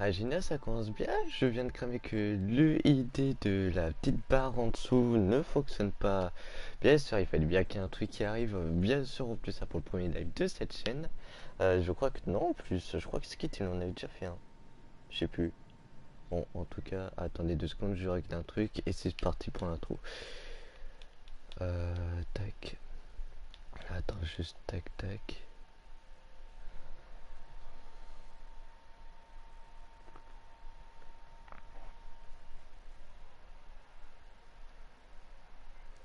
Ah Gina, ça commence bien. Je viens de cramer que l'UID de la petite barre en dessous ne fonctionne pas. Bien sûr, il fallait bien qu'il y ait un truc qui arrive. Bien sûr, en plus, ça pour le premier live de cette chaîne. Je crois que non, en plus, je crois que Skit, il en avait déjà fait un. Je sais plus. Bon, en tout cas, attendez 2 secondes, je règle un truc et c'est parti pour l'intro. Tac. Attends, juste tac, tac.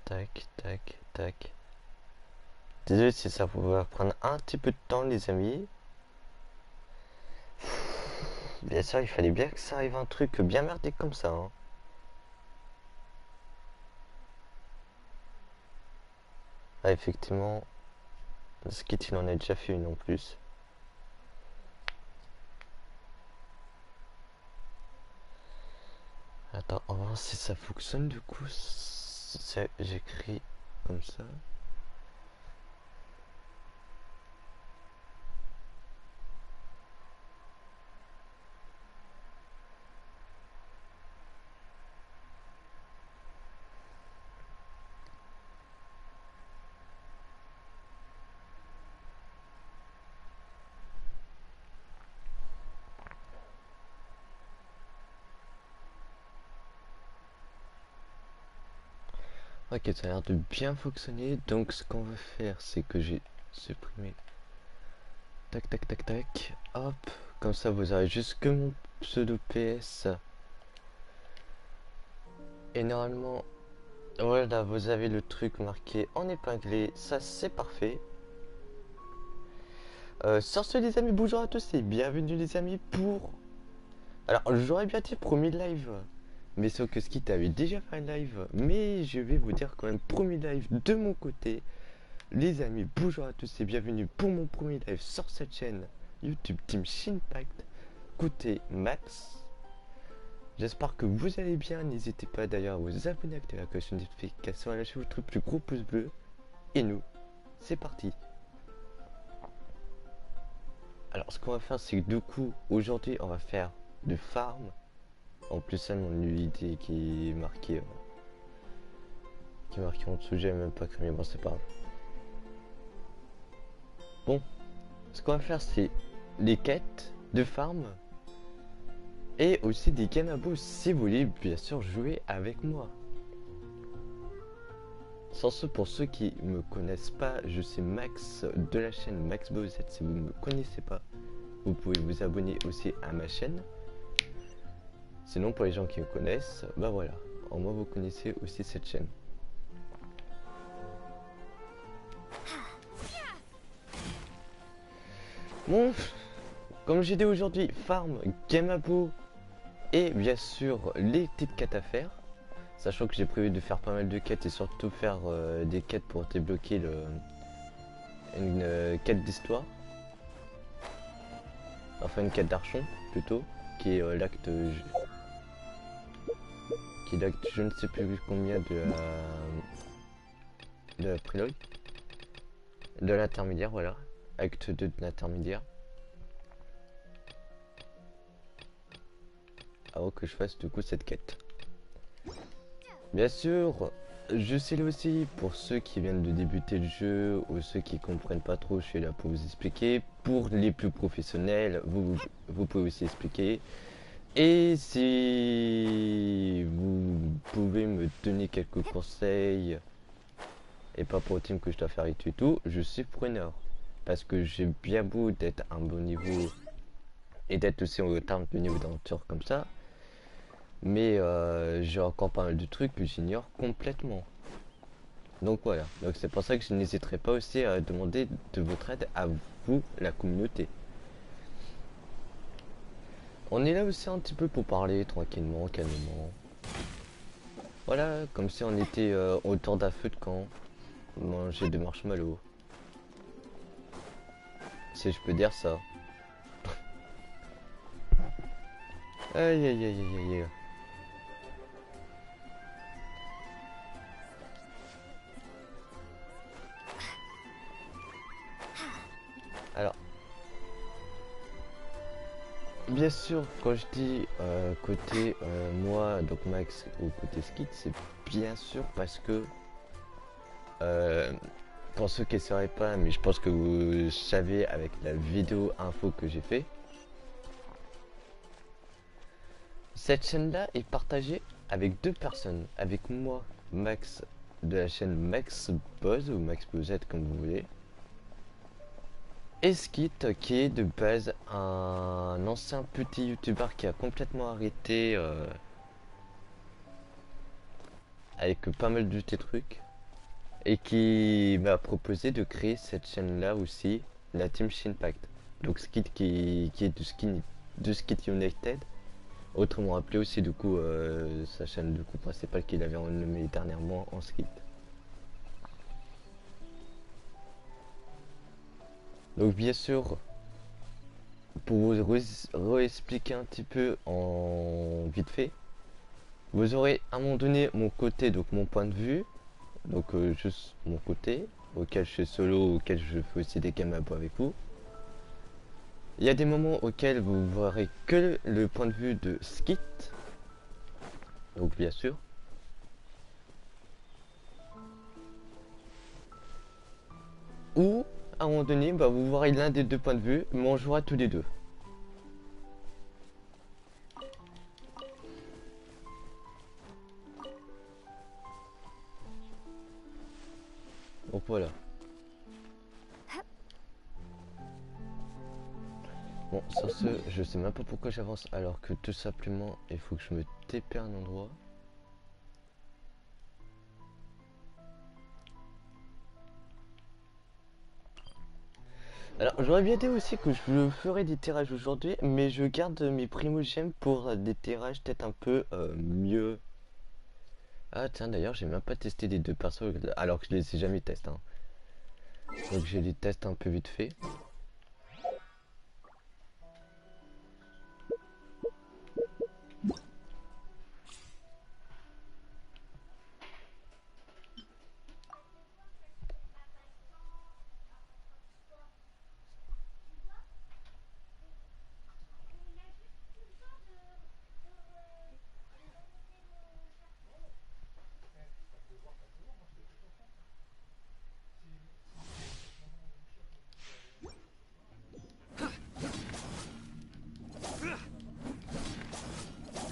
Tac, tac, tac. Désolé si ça va prendre un petit peu de temps, les amis. Bien sûr, il fallait bien que ça arrive un truc bien merdique comme ça, hein. Ah, effectivement, ce kit il en a déjà fait une en plus. Attends, on va voir si ça fonctionne du coup. J'écris comme ça. Ok, ça a l'air de bien fonctionner. Donc ce qu'on va faire, c'est que j'ai supprimé. Tac, tac, tac, tac. Hop. Comme ça, vous aurez juste que mon pseudo PS. Et normalement, voilà, vous avez le truc marqué en épinglé. Ça, c'est parfait. Sur ce, les amis, bonjour à tous et bienvenue, les amis, pour. Alors, j'aurais bien dit premier live. Mais sauf que Skit avait déjà fait un live. Mais je vais vous dire quand même premier live de mon côté. Les amis, bonjour à tous et bienvenue pour mon premier live sur cette chaîne YouTube Team Shinpact. Côté Max. J'espère que vous allez bien. N'hésitez pas d'ailleurs à vous abonner, à activer la cloche de notification, à lâcher votre plus gros pouce bleu. Et nous, c'est parti. Alors, ce qu'on va faire, c'est que du coup, aujourd'hui, on va faire de farm. En plus, ça, mon UID qui est marqué. Qui est marqué en dessous, j'ai même pas créé, bon, c'est pas grave. Bon, ce qu'on va faire, c'est les quêtes de farm et aussi des games à boost si vous voulez bien sûr jouer avec moi. Sans ce, pour ceux qui me connaissent pas, je suis Max de la chaîne Max Bowsette. Si vous ne me connaissez pas, vous pouvez vous abonner aussi à ma chaîne. Sinon, pour les gens qui me connaissent, bah voilà, au moins vous connaissez aussi cette chaîne. Bon, comme j'ai dit aujourd'hui, farm, game à bout et bien sûr les petites quêtes à faire. Sachant que j'ai prévu de faire pas mal de quêtes et surtout faire des quêtes pour débloquer une quête d'histoire. Enfin une quête d'archon plutôt, qui est qui est l'acte je ne sais plus combien de la prélogue. De l'intermédiaire, voilà. Acte 2 de l'intermédiaire. Avant que je fasse du coup cette quête. Bien sûr, je sais là aussi, pour ceux qui viennent de débuter le jeu ou ceux qui comprennent pas trop, je suis là pour vous expliquer. Pour les plus professionnels, vous pouvez aussi expliquer. Et si vous pouvez me donner quelques conseils, et pas pour le team que je dois faire et tout, je suis preneur. Parce que j'ai bien beau d'être à un bon niveau et d'être aussi au terme de niveau d'aventure comme ça. Mais j'ai encore pas mal de trucs que j'ignore complètement. Donc voilà, donc c'est pour ça que je n'hésiterai pas aussi à demander de votre aide à vous, la communauté. On est là aussi un petit peu pour parler tranquillement, calmement. Voilà, comme si on était autour d'un feu de camp, manger des marshmallows. Si je peux dire ça. Aïe aïe aïe aïe aïe. Alors, bien sûr, quand je dis côté moi, donc Max, ou côté skit, c'est bien sûr parce que euh, pour ceux qui ne sauraient pas, mais je pense que vous savez avec la vidéo info que j'ai fait, cette chaîne-là est partagée avec deux personnes, avec moi, Max, de la chaîne Max Buzz ou Max Buzzette comme vous voulez, et Skit qui est de base un ancien petit youtubeur qui a complètement arrêté avec pas mal de tes trucs et qui m'a proposé de créer cette chaîne là aussi, la Team Shinpact. Donc Skit qui est de Skit United, autrement appelé aussi du coup sa chaîne du coup principale qu'il avait renommée dernièrement en Skit. Donc bien sûr, pour vous réexpliquer un petit peu en vite fait, vous aurez à un moment donné mon côté, donc mon point de vue, donc juste mon côté, auquel je suis solo, auquel je fais aussi des games avec vous. Il y a des moments auxquels vous verrez que le point de vue de Skit, donc bien sûr. Ou à un moment donné, bah, vous verrez l'un des deux points de vue, mais on jouera tous les deux. Donc voilà. Bon, sur ce, je sais même pas pourquoi j'avance alors que tout simplement, il faut que je me TP un endroit. Alors, j'aurais bien dit aussi que je ferais des tirages aujourd'hui, mais je garde mes primogèmes pour des tirages peut-être un peu mieux. Ah tiens, d'ailleurs, j'ai même pas testé les deux persos alors que je les ai jamais testés. Hein. Donc, je les teste un peu vite fait.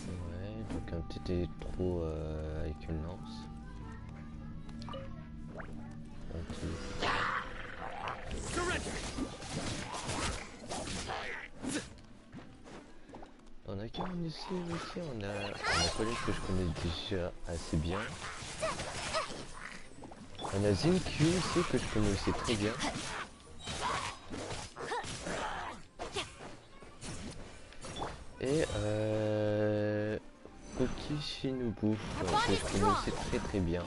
Ouais, donc un petit électro avec une lance. Un petit... On a Karen ici aussi, on a un collègue que je connais déjà assez bien. On a Zinky aussi que je connais aussi très bien. Et Koki Shinobu que je connais aussi très très bien.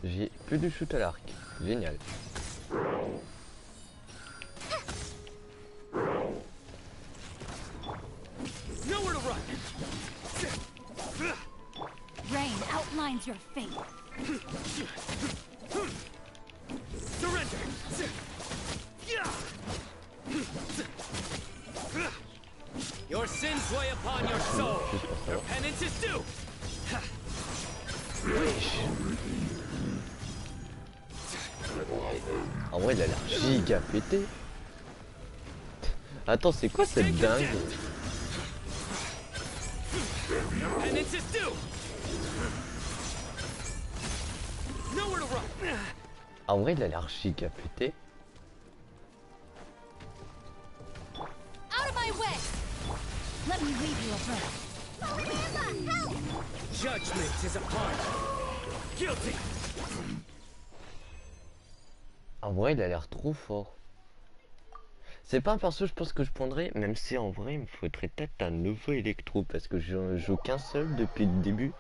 J'ai plus de shoot à l'arc, génial. Rain outlines your fate. Surrender. Your sins weigh upon your soul. Your penance is due. En vrai, il a l'air giga pété. Attends, c'est quoi cette dingue? En vrai, il a l'air giga pété. Out of my way. Let me leave you alone. Judgment is upon you. Guilty. En vrai, il a l'air trop fort. C'est pas un perso, je pense que je prendrais, même si en vrai, il me faudrait peut-être un nouveau électro, parce que je joue qu'un seul depuis le début.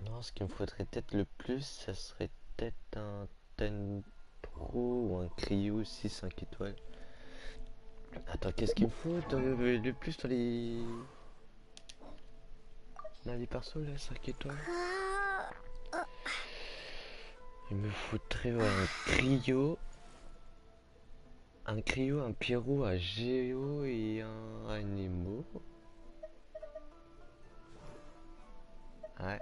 Non, ce qu'il me faudrait peut-être le plus, ça serait peut-être un Tentro ou un Cryo 6-5 étoiles. Attends, qu'est-ce qu'il me faut le plus dans les persos là, 5 étoiles? Il me faudrait ouais, un Cryo, un Pyro, un Géo et un Anemo. Ouais.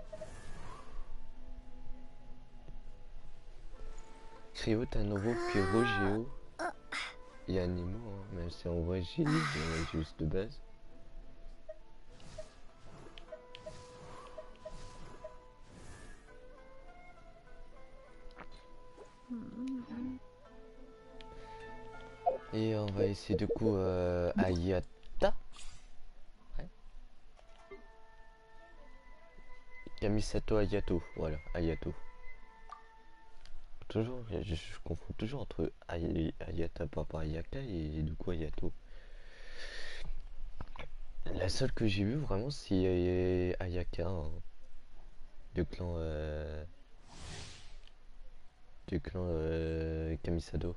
Cryo, t'as nouveau Pyro, Géo et Anemo, hein, même si en vrai j'ai juste de base. Et on va essayer du coup Ayata. Ouais. Kamisato Ayato. Voilà, Ayato. Toujours, je confonds toujours entre Ayata par rapport à Ayaka et du coup Ayato. La seule que j'ai vue vraiment c'est Ayaka, hein, du clan Kamisado.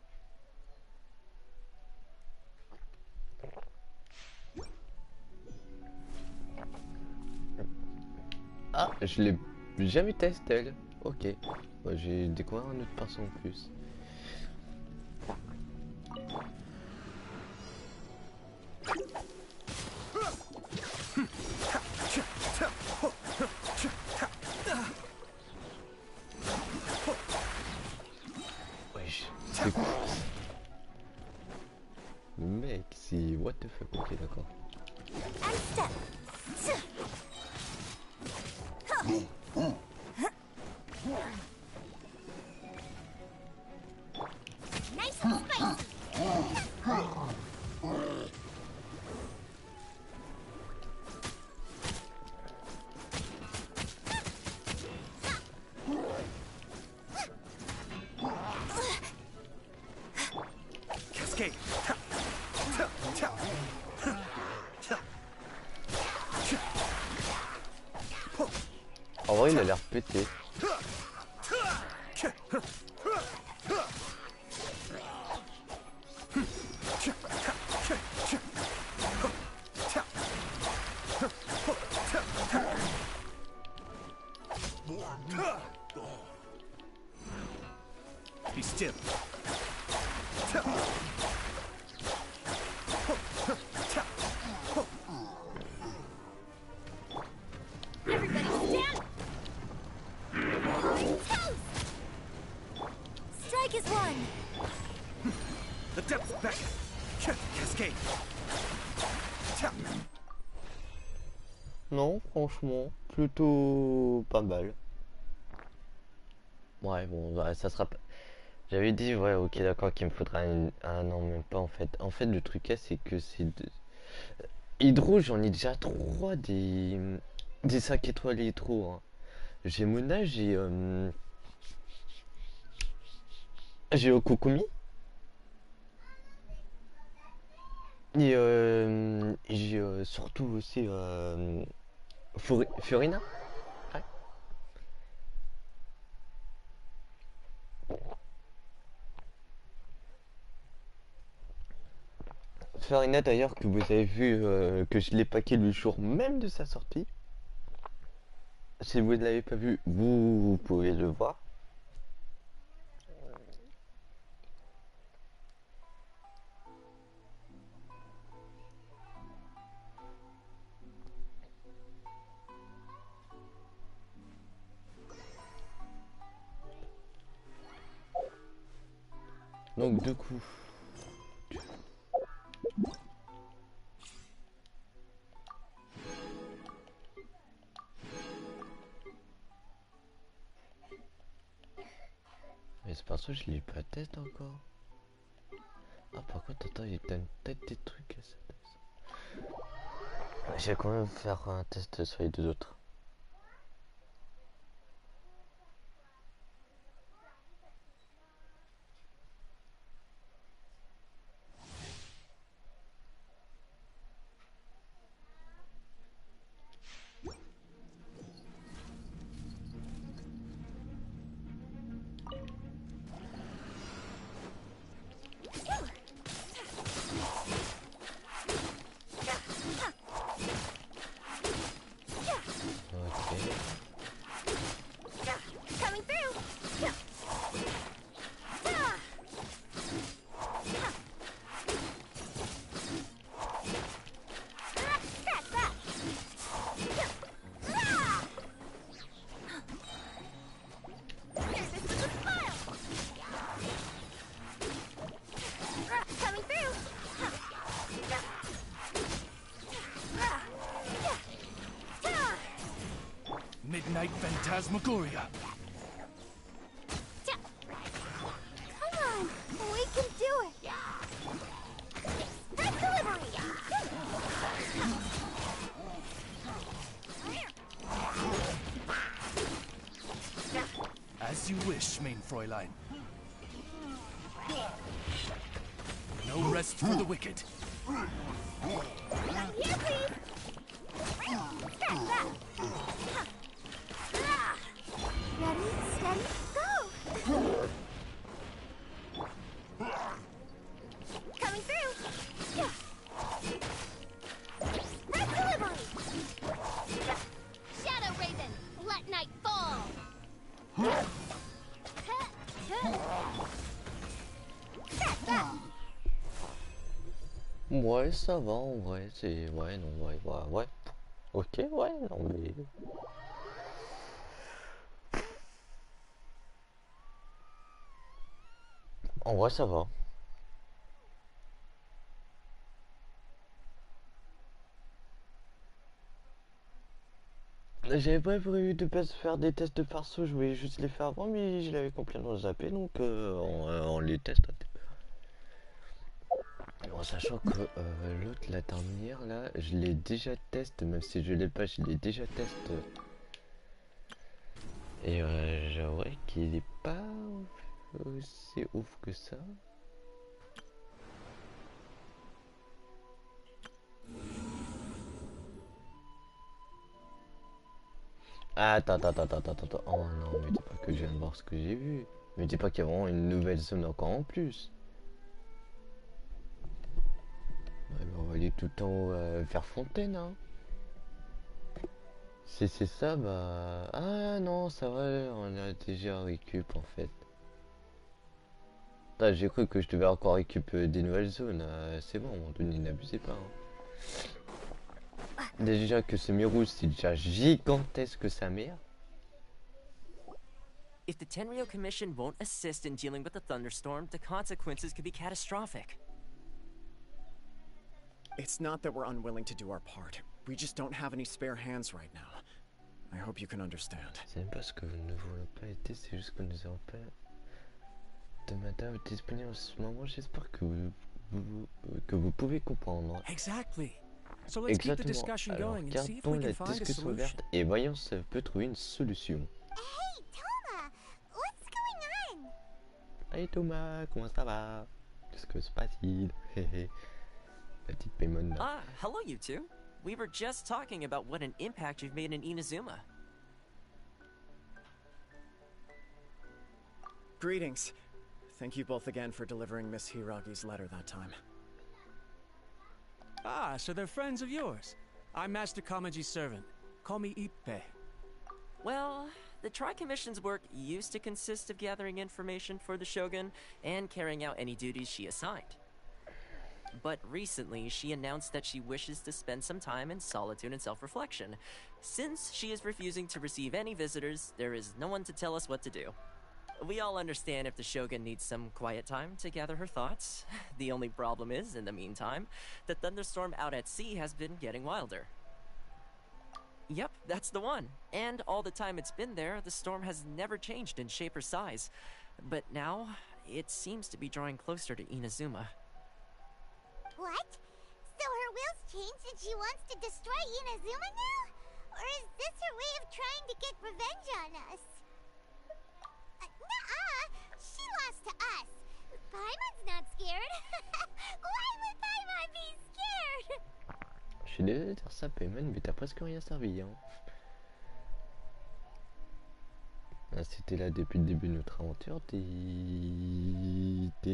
Ah, je l'ai jamais testé elle. Ok. Ouais, j'ai découvert un autre perso en plus. Wesh, c'est quoi ça? Le mec, c'est what the fuck, ok d'accord. Nice and spicy. Cascade. En vrai, il a l'air pété. Be still. Everybody stand. Toast. Strike is one. The depths beckon. Cascade. Non, franchement, plutôt pas mal. Ouais, bon, ouais, ça sera pas. J'avais dit, ouais, ok, d'accord, qu'il me faudra un non, même pas en fait. En fait, le truc, c'est que c'est. Hydro, j'en ai déjà 3 des 5 étoiles hydro, hein. J'ai Mona, j'ai Okokumi. Et j'ai surtout aussi Furina. Ouais. Furina d'ailleurs que vous avez vu que je l'ai packé le jour même de sa sortie. Si vous ne l'avez pas vu, vous pouvez le voir. Donc du coup, ce perso, je l'ai pas testé encore. Ah, par contre, attends, il y a peut-être des trucs à cette test. Je vais quand même faire un test sur les deux autres. Coming through. Scratch that. Here's this with a smile. Coming through. Midnight Phantasmagoria. Come on, we can do it. Red delivery. As you wish, main Fräulein. No rest for the wicked. Here, please. Scratch that. Ready, steady, go. Coming through. Red delivery. Shadow Raven, let night fall. Scratch that. Ouais, ça va en vrai, c'est. Ouais, non, ouais. Ok, ouais, non, mais. En vrai, ça va. J'avais pas prévu de pas faire des tests de perso, je voulais juste les faire avant, mais je l'avais complètement zappé, donc on les teste. En sachant que l'autre, la dernière, là, je l'ai déjà testé, même si je l'ai pas, je l'ai déjà testé. Et j'avouerais qu'il est pas aussi ouf que ça. Attends. Oh non, mais dis pas que je viens de voir ce que j'ai vu. Mais dis pas qu'il y a vraiment une nouvelle zone encore en plus. Ouais, mais on va aller tout en haut vers Fontaine, hein. Si c'est ça, bah... Ah non, ça va, on a déjà récup en fait. Ah, j'ai cru que je devais encore récup des nouvelles zones. C'est bon, à un moment donné, n'abusez pas. Hein. Déjà que ce mur rouge, c'est déjà gigantesque sa mère. If the Tenryo Commission won't assist in dealing with the thunderstorm, the consequences could be catastrophic. It's not that we're unwilling to do our part. We just don't have any spare hands right now. I hope you can understand. C'est même pas ce que nous ne voulons pas aider, c'est juste que nous avons pas de madame disponible en ce moment. J'espère que vous pouvez comprendre. Exactly. So let's keep the Exactement. discussion Alors, going and see if gardons we la can find a discussion solution. ouverte et voyons si ça peut trouver une solution. Hey, Toma, what's going on? Hey Thomas, comment ça va? Qu'est-ce que se passe-t-il? La petite Paimon là. Ah, hello you two. We were just talking about what an impact you've made in Inazuma. Greetings. Thank you both again for delivering Miss Hiragi's letter that time. Ah, so they're friends of yours. I'm Master Kamaji's servant. Call me Ippe. Well, the Tri-Commission's work used to consist of gathering information for the Shogun and carrying out any duties she assigned. But recently, she announced that she wishes to spend some time in solitude and self-reflection. Since she is refusing to receive any visitors, there is no one to tell us what to do. We all understand if the Shogun needs some quiet time to gather her thoughts. The only problem is, in the meantime, the thunderstorm out at sea has been getting wilder. Yep, that's the one. And all the time it's been there, the storm has never changed in shape or size. But now, it seems to be drawing closer to Inazuma. What? So her will's changed and she wants to destroy Inazuma now? Or is this her way of trying to get revenge on us? Nuh-uh! She lost to us. Paimon's not scared. Why would Paimon be scared? Je suis désolé de dire ça, Payman, mais t'as presque rien servi, hein. Ah, si t'es là depuis le début de notre aventure, t'es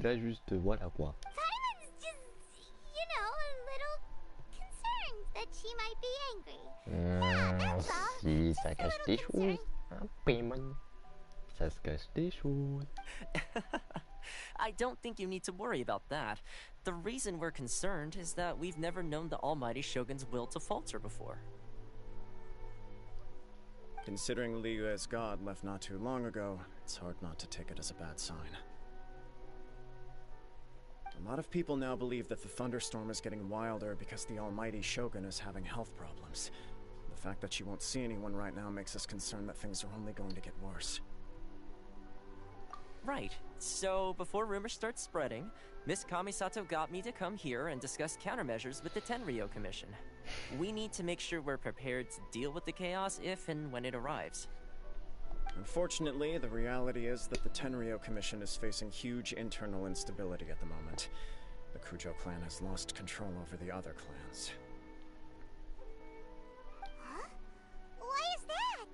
là juste, voilà quoi. Paimon's just, you know, a little concerned that she might be angry. That's all. Si Just ça a cache little des choses, concerned. hein, Payman. Ça se cache des choses. I don't think you need to worry about that. The reason we're concerned is that we've never known the Almighty Shogun's will to falter before. Considering Liyue's god left not too long ago, it's hard not to take it as a bad sign. A lot of people now believe that the thunderstorm is getting wilder because the almighty Shogun is having health problems. The fact that she won't see anyone right now makes us concerned that things are only going to get worse. Right. So, before rumors start spreading, Miss Kamisato got me to come here and discuss countermeasures with the Tenryou Commission. We need to make sure we're prepared to deal with the chaos if and when it arrives. Unfortunately, the reality is that the Tenryou Commission is facing huge internal instability at the moment. The Kujo clan has lost control over the other clans. Huh? Why is that?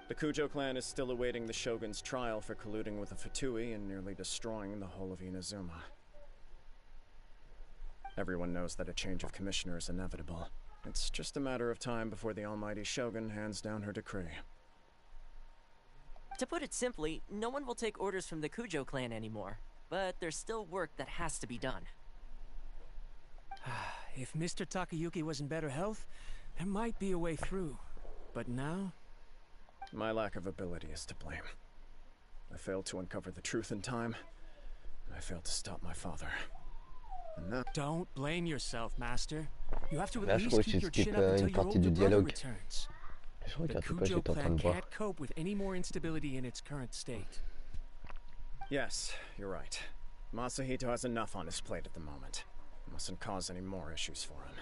The Kujo clan is still awaiting the Shogun's trial for colluding with the Fatui and nearly destroying the whole of Inazuma. Everyone knows that a change of commissioner is inevitable. It's just a matter of time before the almighty Shogun hands down her decree. To put it simply, no one will take orders from the Kujo clan anymore. But there's still work that has to be done. If Mr. Takayuki was in better health, there might be a way through. But now? My lack of ability is to blame. I failed to uncover the truth in time, and I failed to stop my father. And now... Don't blame yourself, Master. You have to Là, at je least crois que keep j'ai your skip chin up until une your partie du older brother dialogue. returns. Je The regarde pas, Kujo j'étais en train clan de voir. can't cope with any more instability in its current state. Yes, you're right. Masahito has enough on his plate at the moment. Mustn't cause any more issues for him.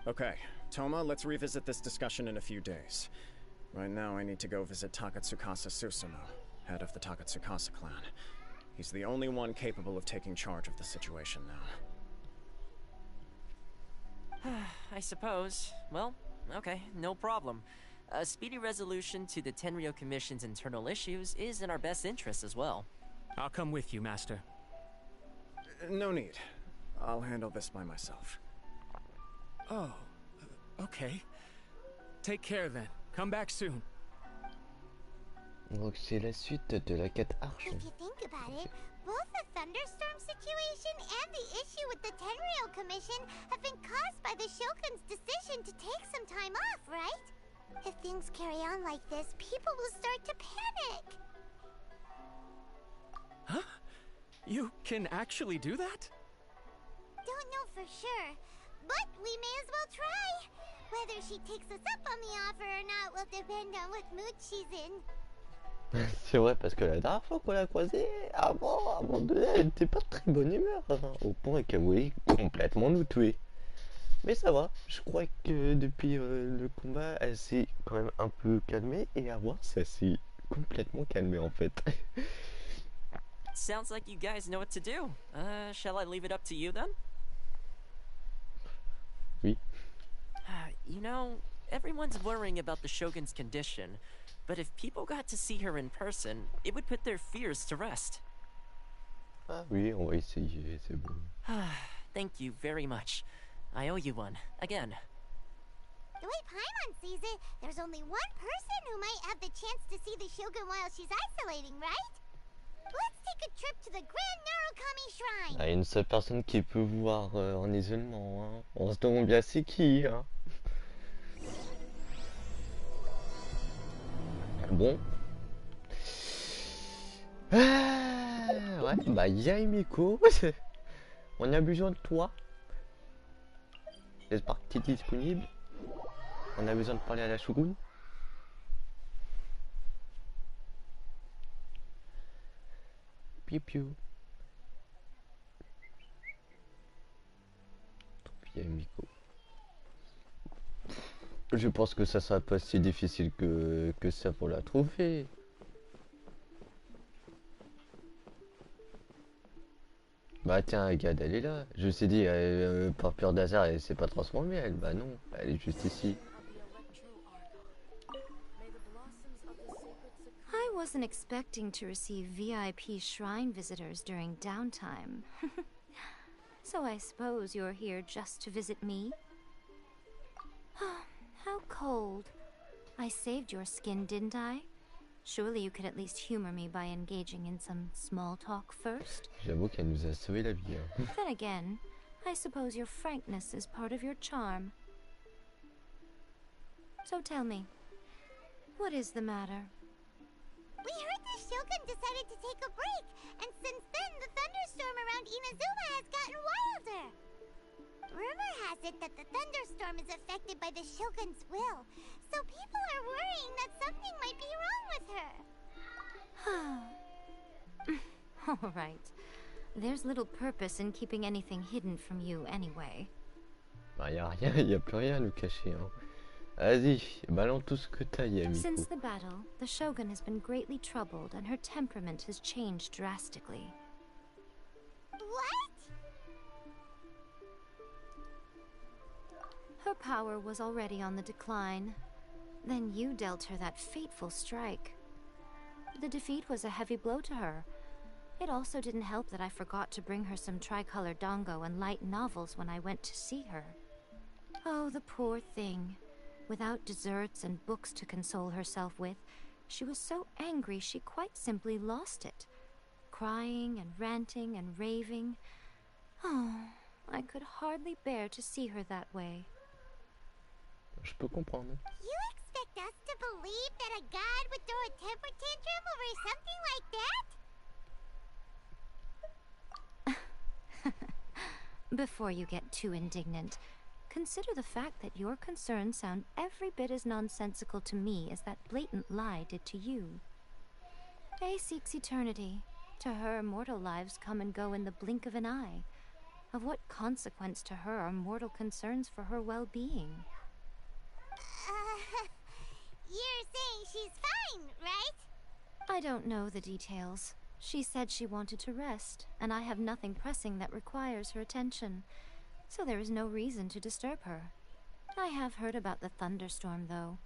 Okay, Toma, let's revisit this discussion in a few days. Right now, I need to go visit Takatsukasa Susumu, head of the Takatsukasa clan. He's the only one capable of taking charge of the situation now. I suppose. Well, okay, no problem. A speedy resolution to the Tenryou Commission's internal issues is in our best interest as well. I'll come with you, Master. No need. I'll handle this by myself. Oh, okay. Take care then. Come back soon. Donc c'est la suite de la quête Arche. If you think about it, both the thunderstorm situation and the issue with the Tenryou Commission have been caused by the Shogun's decision to take some time off, right? If things carry on like this, people will start to panic. Huh? You can actually do that? Don't know for sure, but we may as well try. Whether she takes us up on the offer or not will depend on what mood she's in. C'est vrai, parce que la dernière fois qu'on l'a croisée, avant de là, elle était pas de très bonne humeur, hein, au point qu'elle voulait complètement nous tuer. Mais ça va, je crois que depuis le combat, elle s'est quand même un peu calmée, et à voir, ça s'est complètement calmé en fait. Sounds like you guys know what to do. Shall I leave it up to you then? Oui. You know, everyone's worrying about the Shogun's condition, but if people got to see her in person, it would put their fears to rest. Ah oui, on va essayer, c'est bon. Thank you very much. I owe you one, again. The way Paimon sees it, there's only one person who might have the chance to see the Shogun while she's isolating, right? Let's take a trip to the Grand Narukami Shrine. Ah, une seule personne qui peut voir en isolement, hein. On se demande bien c'est qui, hein. Bon. Ouais, bah Yaimiko, on a besoin de toi. J'espère que tu es disponible. On a besoin de parler à la Shogun. piou piou. Trouver Miko. Je pense que ça sera pas si difficile que ça pour la trouver. Bah tiens, regarde, elle est là. Je me suis dit, par peur d'hasard, elle s'est pas transformée, elle. Bah non, elle est juste ici. I wasn't expecting to receive VIP shrine visitors during downtime. So I suppose you're here just to visit me? How cold. I saved your skin, didn't I? Surely you could at least humor me by engaging in some small talk first? J'avoue qu'elle nous a sauvé la vie. Hein. Then again, I suppose your frankness is part of your charm. So tell me, what is the matter? We heard the Shogun decided to take a break, and since then the thunderstorm around Inazuma has gotten wilder. Rumor has it that the thunderstorm is affected by the Shogun's will, so people are worrying that something might be wrong with her. All right. There's little purpose in keeping anything hidden from you anyway. Bah y a rien, y a plus rien à nous cacher. Hein. Vas-y, balance tout ce que t'as, Yamiko. Since the battle, the Shogun has been greatly troubled and her temperament has changed drastically. What? Her power was already on the decline. Then you dealt her that fateful strike. The defeat was a heavy blow to her. It also didn't help that I forgot to bring her some tricolor dango and light novels when I went to see her. Oh, the poor thing. Without desserts and books to console herself with, she was so angry she quite simply lost it. Crying and ranting and raving. Oh, I could hardly bear to see her that way. Je peux comprendre. You expect us to believe that a god would throw a temper tantrum over something like that? Before you get too indignant, consider the fact that your concerns sound every bit as nonsensical to me as that blatant lie did to you. Faye seeks eternity. To her, mortal lives come and go in the blink of an eye. Of what consequence to her are mortal concerns for her well-being? You're saying she's fine, right? I don't know the details. She said she wanted to rest, and I have nothing pressing that requires her attention, so there is no reason to disturb her. I have heard about the thunderstorm, though.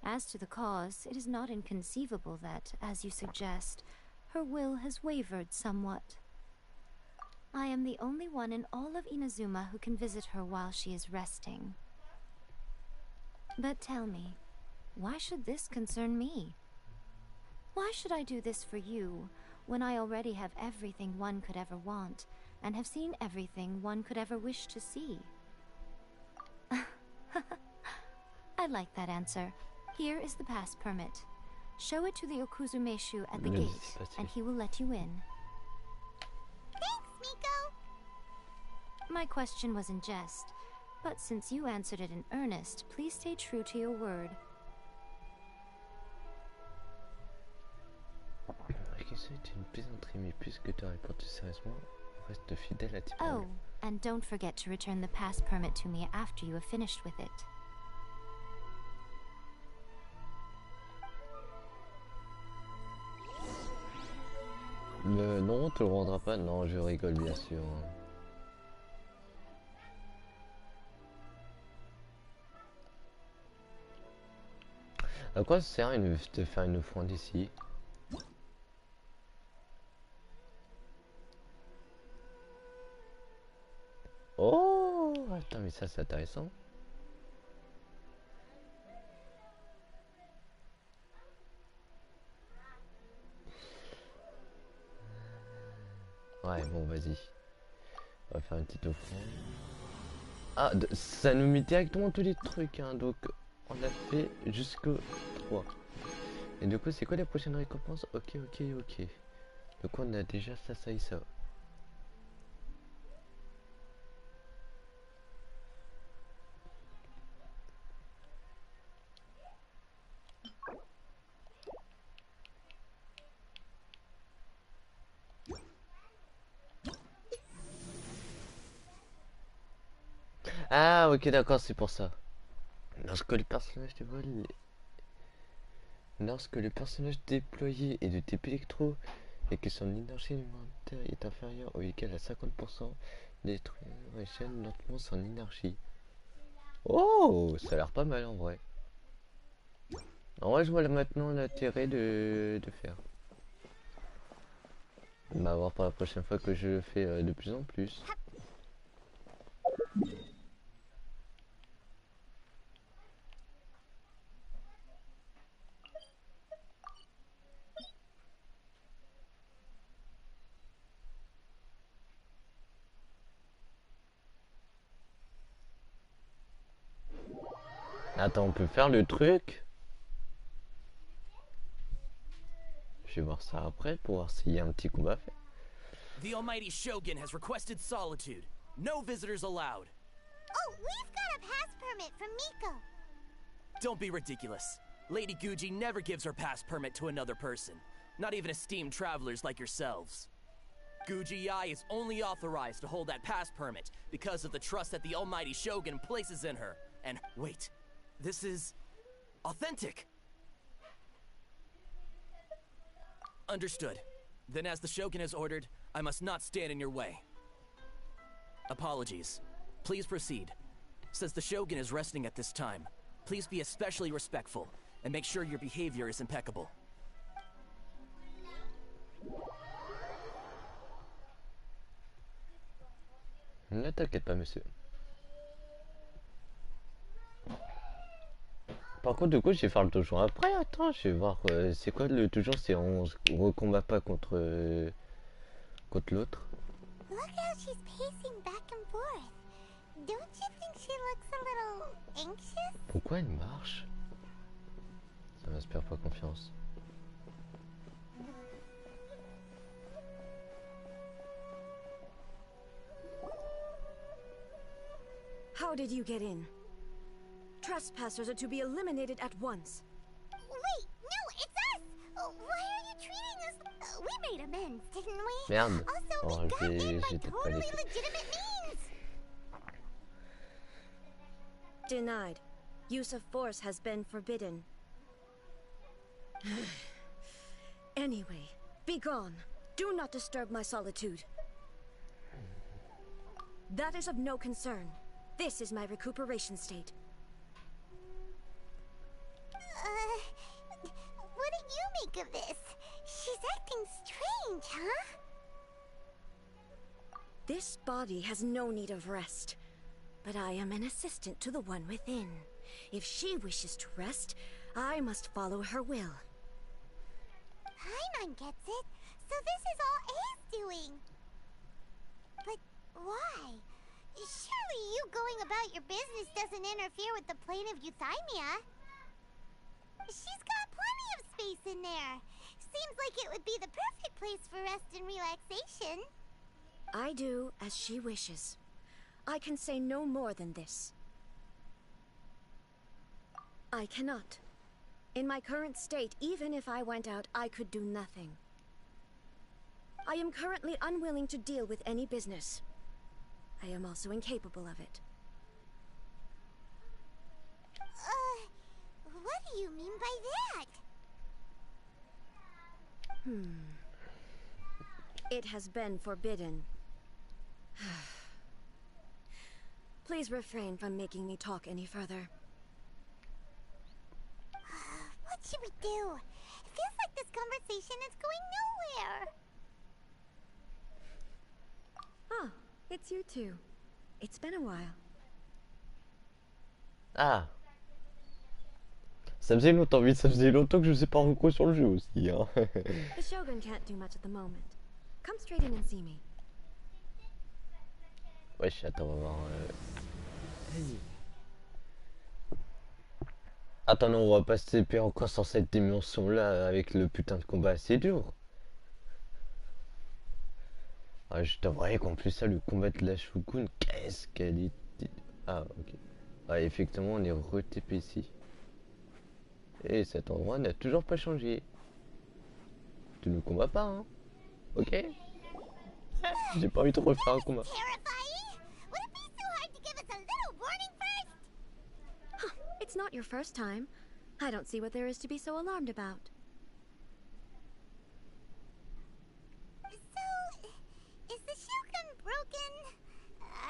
As to the cause, it is not inconceivable that, as you suggest, her will has wavered somewhat. I am the only one in all of Inazuma who can visit her while she is resting. But tell me, why should this concern me? Why should I do this for you, when I already have everything one could ever want, and have seen everything one could ever wish to see? I like that answer. Here is the pass permit. Show it to the Okuzumeshu at the gate, and he will let you in. Thanks, Miko! My question was in jest, but since you answered it in earnest, please stay true to your word. C'est une plaisanterie, mais puisque tu as répondu sérieusement, reste fidèle à tes paroles. Oh, and don't forget to return the pass permit to me after you have finished with it. Non, on te le rendra pas. Non, je rigole bien sûr. À quoi ça sert de faire une offrande ici? Oh, attends, mais ça c'est intéressant. Ouais, bon, vas-y. On va faire une petite offrande. Ah, ça nous met directement tous les trucs, hein. Donc, on a fait jusqu'au 3. Et du coup, c'est quoi les prochaines récompenses? Ok. Donc, on a déjà ça et ça. Ah, ok, d'accord, c'est pour ça. Lorsque le personnage Lorsque le personnage déployé est de type électro et que son énergie élémentaire est inférieure ou égale à 50%, détruire régène lentement son énergie. Oh, ça a l'air pas mal en vrai. En vrai, je vois maintenant l'intérêt de faire. On va voir pour la prochaine fois que je le fais de plus en plus. Attends, on peut faire le truc. Je vais voir ça après pour voir s'il y a un petit combat à faire. The almighty Shogun has requested solitude. No visitors allowed. Oh, we've got a pass permit from Miko. Don't be ridiculous. Lady Guji never gives her pass permit to another person. Not even esteemed travelers like yourselves. Guji Ai is only authorized to hold that pass permit because of the trust that the almighty Shogun places in her. And wait, this is authentic. Understood. Then as the Shogun has ordered, I must not stand in your way. Apologies. Please proceed. Since the Shogun is resting at this time, please be especially respectful and make sure your behavior is impeccable. Ne t'inquiète pas, monsieur. Par contre, du coup, je vais faire le dojo après. Attends, je vais voir. C'est quoi le dojo? C'est on recombat pas contre l'autre. Look how she's pacing back and forth. Don't you think she looks a little anxious? Pourquoi elle marche? Ça m'inspire pas confiance. How did you get in? Trespassers are to be eliminated at once. Wait, no, it's us! Why are you treating us? We made amends, didn't we? Merde. Also, Oh, we got in by j'ai peut-être pas totally laissé. legitimate means! Denied. Use of force has been forbidden. Anyway, be gone. Do not disturb my solitude. That is of no concern. This is my recuperation state. What do you make of this? She's acting strange, huh? This body has no need of rest, but I am an assistant to the one within. If she wishes to rest, I must follow her will. Paimon gets it. So this is all A's doing. But why? Surely you going about your business doesn't interfere with the plane of Euthymia. She's got plenty of space in there. Seems like it would be the perfect place for rest and relaxation. I do as she wishes. I can say no more than this. I cannot. In my current state, even if I went out, I could do nothing. I am currently unwilling to deal with any business. I am also incapable of it. What do you mean by that? It has been forbidden. Please refrain from making me talk any further. What should we do? It feels like this conversation is going nowhere. Ah, it's you two. It's been a while. Ah. Ça faisait longtemps, oui, ça faisait longtemps que je sais pas recours sur le jeu aussi, hein. The Shogun can't do much at the moment. Come straight in and see me. Wesh, attends, on va voir. Attends, non, on va pas se taper encore sur cette dimension-là avec le putain de combat assez dur. Ah, je t'avouerais qu'en plus, ça, le combat de la Shogun, qu'est-ce qu'elle est. Ah, ok. Ah, effectivement, on est re-TP ici. Et cet endroit n'a toujours pas changé. Tu ne combats pas, hein. Ok. J'ai pas envie de refaire un combat. Terrifying! Would it be so hard to give us a little It's not your first time. I don't see what there is to be so alarmed about. So, is the Shogun broken?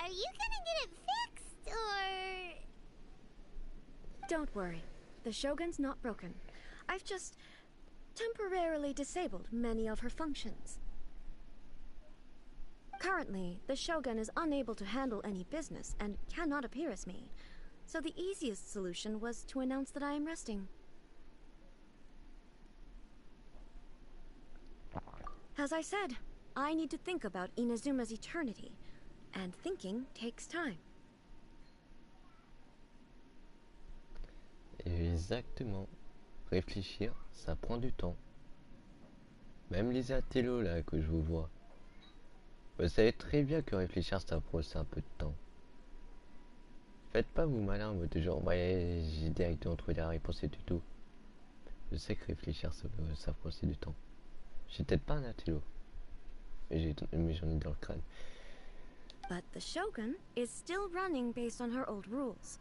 Are you gonna get it fixed, or...? Don't worry. The Shogun's not broken. I've just temporarily disabled many of her functions. Currently, the Shogun is unable to handle any business and cannot appear as me. So the easiest solution was to announce that I am resting. As I said, I need to think about Inazuma's eternity, and thinking takes time. Exactement. Réfléchir, ça prend du temps. Même les intellos là que je vous vois. Vous savez très bien que réfléchir ça prend aussi un peu de temps. Faites pas vous malin en mode genre ouais j'ai directement trouvé la réponse et tout. Je sais que réfléchir ça prend aussi du temps. J'ai peut-être pas un intello. Mais j'en ai dans le crâne. But the Shogun is still running based on her old rules.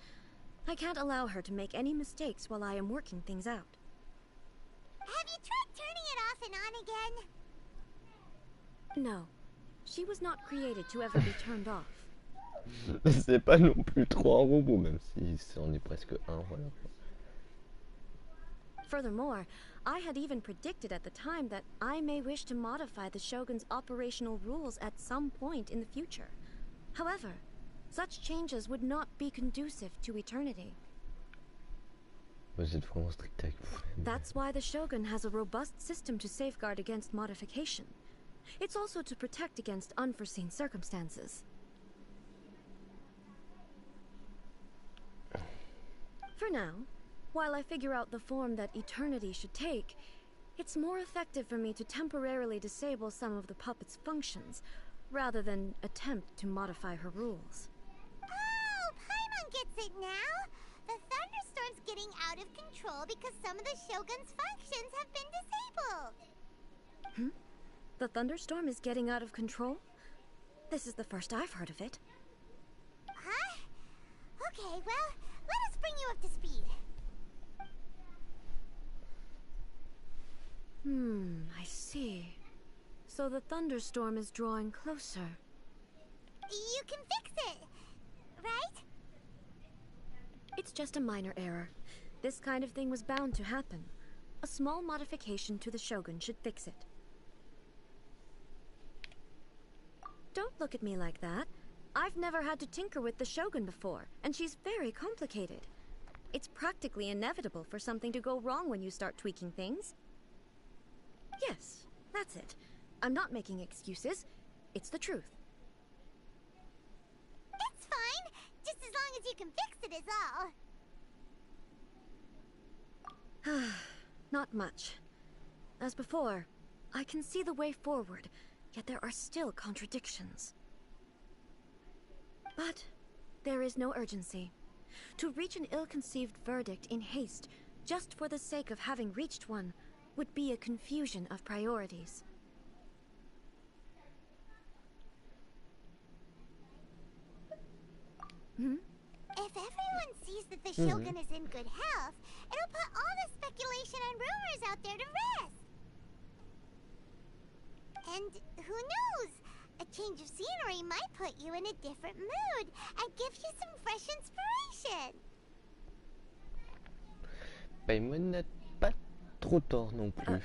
I can't allow her to make any mistakes while I am working things out. Have you tried turning it off and on again? No. She was not created to ever be turned off. C'est pas non plus trop un robot, même si c'en est presque un, voilà. Furthermore, I had even predicted at the time that I may wish to modify the Shogun's operational rules at some point in the future. However, such changes would not be conducive to eternity. Vous êtes vraiment strict avec vous. That's why the Shogun has a robust system to safeguard against modification. It's also to protect against unforeseen circumstances. For now, while I figure out the form that eternity should take, it's more effective for me to temporarily disable some of the puppet's functions, rather than attempt to modify her rules. Oh, Paimon gets it now! The thunderstorm's getting out of control because some of the Shogun's functions have been disabled. The thunderstorm is getting out of control? This is the first I've heard of it. Huh? Okay, well, let us bring you up to speed. I see. So the thunderstorm is drawing closer. You can fix it, right? It's just a minor error. This kind of thing was bound to happen. A small modification to the Shogun should fix it. Don't look at me like that. I've never had to tinker with the Shogun before, and she's very complicated. It's practically inevitable for something to go wrong when you start tweaking things. Yes, that's it. I'm not making excuses. It's the truth. It's fine, just as long as you can fix it is all. Not much. As before, I can see the way forward, yet there are still contradictions. But there is no urgency. To reach an ill-conceived verdict in haste, just for the sake of having reached one, would be a confusion of priorities. If everyone sees that the Shogun is in good health, it'll put all the speculation and rumors out there to rest. And who knows? A change of scenery might put you in a different mood and give you some fresh inspiration. Paimon n'a pas trop tort non plus.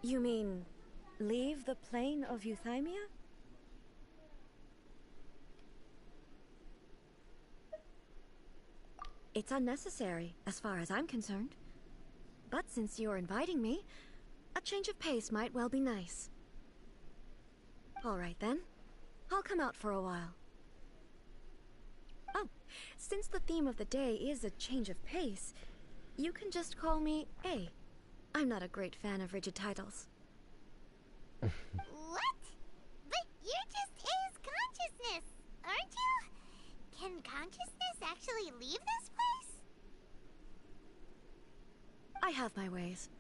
You mean, leave the plane of euthymia? It's unnecessary, as far as I'm concerned. But since you're inviting me, a change of pace might well be nice. All right then. I'll come out for a while. Oh, since the theme of the day is a change of pace, you can just call me A. I'm not a great fan of rigid titles. What? But you're just A's consciousness, aren't you? Can consciousness actually leave this place? I have my ways.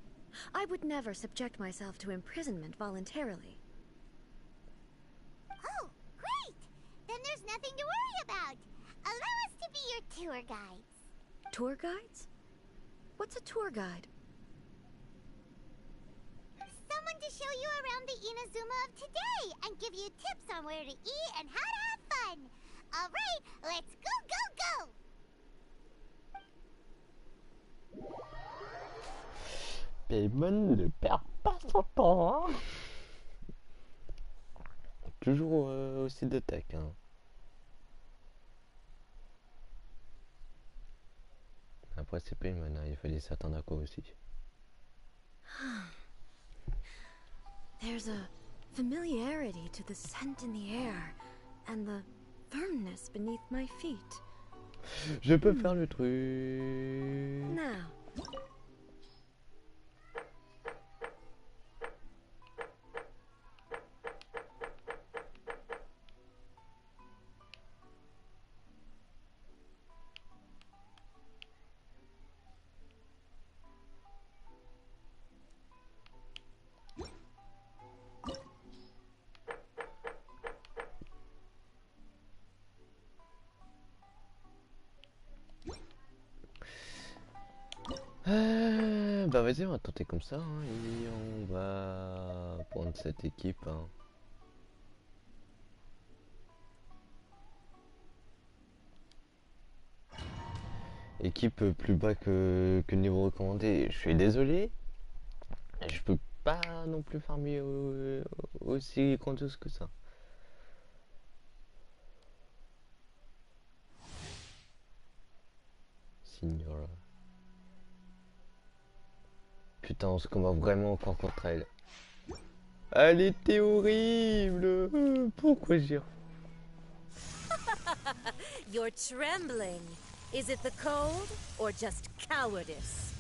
I would never subject myself to imprisonment voluntarily. Oh, great! Then there's nothing to worry about. Allow us to be your tour guides. Tour guides? What's a tour guide? Someone to show you around the Inazuma of today and give you tips on where to eat and how to have fun. All right, let's go, go, go! Paimon ne perd pas son temps, hein. Toujours aussi de tech, hein. Après c'est Paimon, hein. Il fallait s'attendre à quoi aussi. There's a familiarity to the scent in the air and the firmness beneath my feet. Je peux faire le truc. Now, Bah vas-y, on va tenter comme ça, hein, et on va prendre cette équipe, hein. Équipe plus bas que le niveau recommandé. Je suis désolé, je peux pas non plus farmer aussi grandiose que ça. Signora. Putain, on se combat vraiment encore contre elle. Elle était horrible. Pourquoi j'ai... you're trembling. Is it the cold or just cowardice?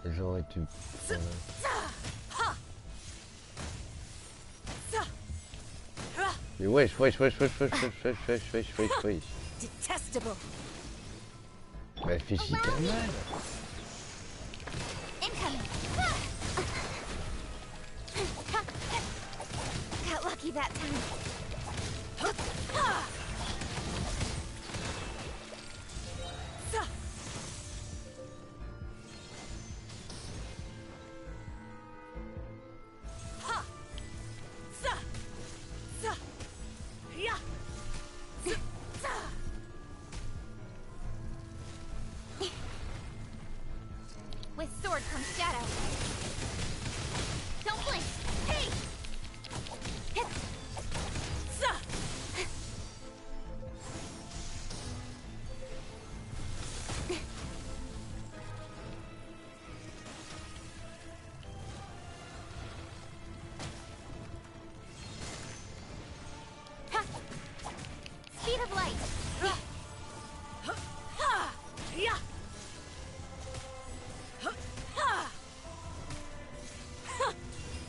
J'aurais dû... Mais wesh. Detestable. Bah, elle fait chier quand mal. Incoming! Got lucky that time. With sword comes shadow. Don't blink! Hey! Hit! Speed of light!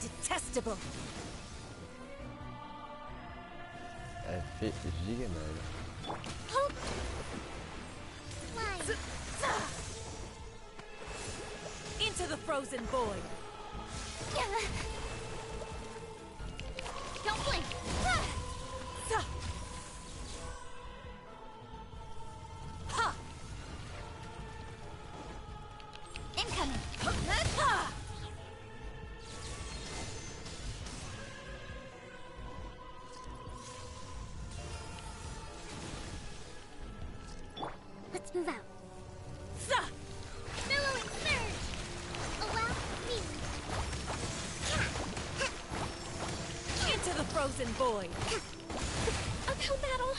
Detestable. Elle fait giga mal. Into the frozen void. Don't blink! Incoming! Let's move out. Billowing surge! Allow me. Into the frozen void. Uphill battle.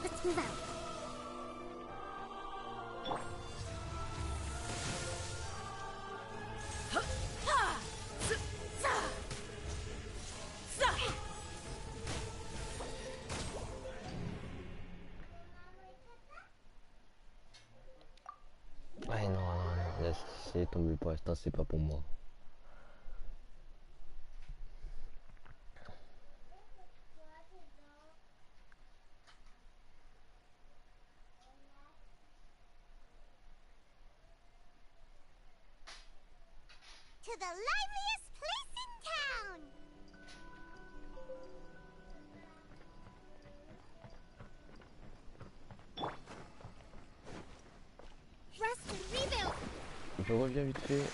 Let's move out. Ouais, non, laissez tomber pour l'instant, c'est pas pour moi. to the liveliest place in town! Rest and rebuild! Je reviens vite fait.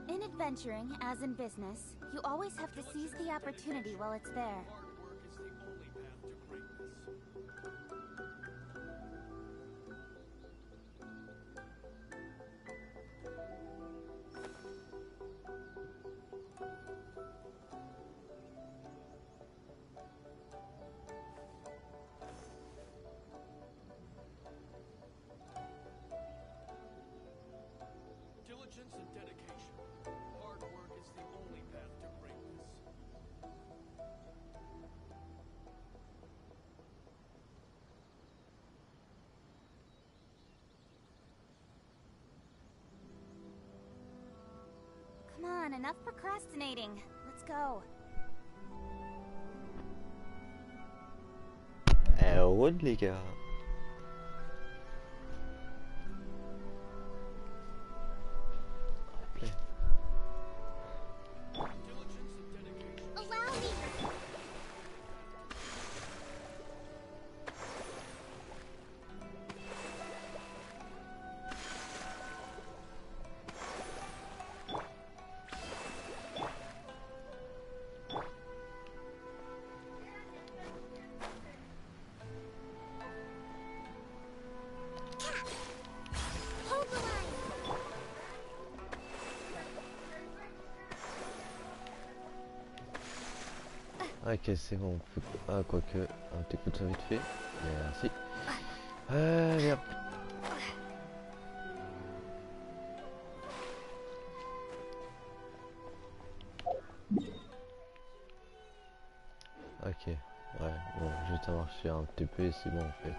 In adventuring, as in business, you always have to seize the opportunity while it's there. Diligence and dedication. Hard work is the only path to greatness. Come on, enough procrastinating. Let's go. Route les gars. Allow me! Hold the line! Ok, c'est bon. Ah, quoique. On t'écoute ça vite fait. Merci. Merde. Ok. Ouais, bon, juste à marcher un petit peu et c'est bon en fait.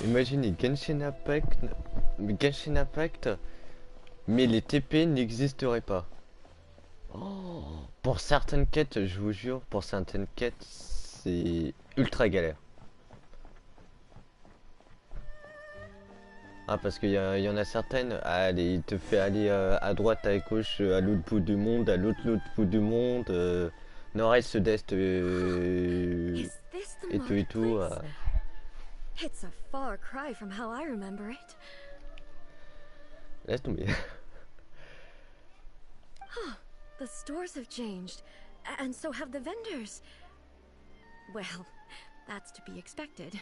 Imaginez Genshin Impact, mais les TP n'existeraient pas. Oh, pour certaines quêtes, je vous jure, pour certaines quêtes, c'est ultra galère. Ah, parce qu'il y en a certaines, allez, il te fait aller à droite, à gauche, à l'autre bout du monde, à l'autre bout du monde, nord-est, sud-est, Is this the et tout et tout. marketplace? It's a far cry from how I remember it. Laisse tomber. The stores have changed, and so have the vendors. Well, that's to be expected.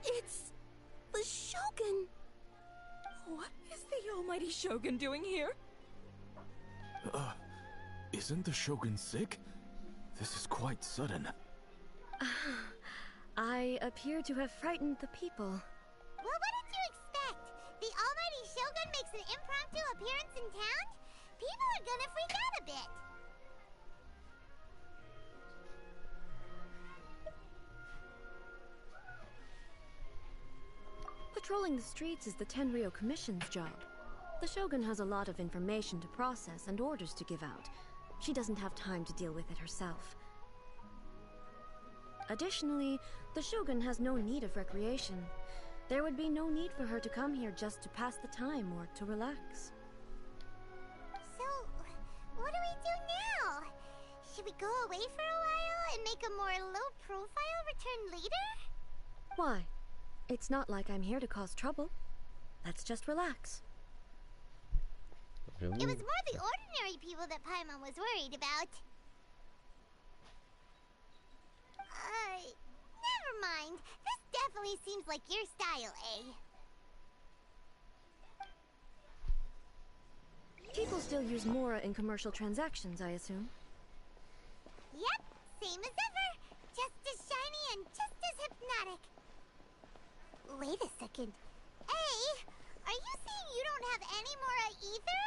It's the Shogun. What is the almighty Shogun doing here? Isn't the Shogun sick? This is quite sudden. I appear to have frightened the people. Well, what did you expect? The almighty Shogun makes an impromptu appearance in town? People are gonna freak out a bit. Patrolling the streets is the Tenryou Commission's job. The Shogun has a lot of information to process and orders to give out. She doesn't have time to deal with it herself. Additionally, the Shogun has no need of recreation. There would be no need for her to come here just to pass the time or to relax. So, what do we do now? Should we go away for a while and make a more low-profile return later? Why? It's not like I'm here to cause trouble. Let's just relax. It was more the ordinary people that Paimon was worried about. Never mind. This definitely seems like your style, eh? People still use Mora in commercial transactions, I assume. Yep, same same as ever. Just as shiny and just as hypnotic. Wait a second. Hey, are you saying you don't have any more either?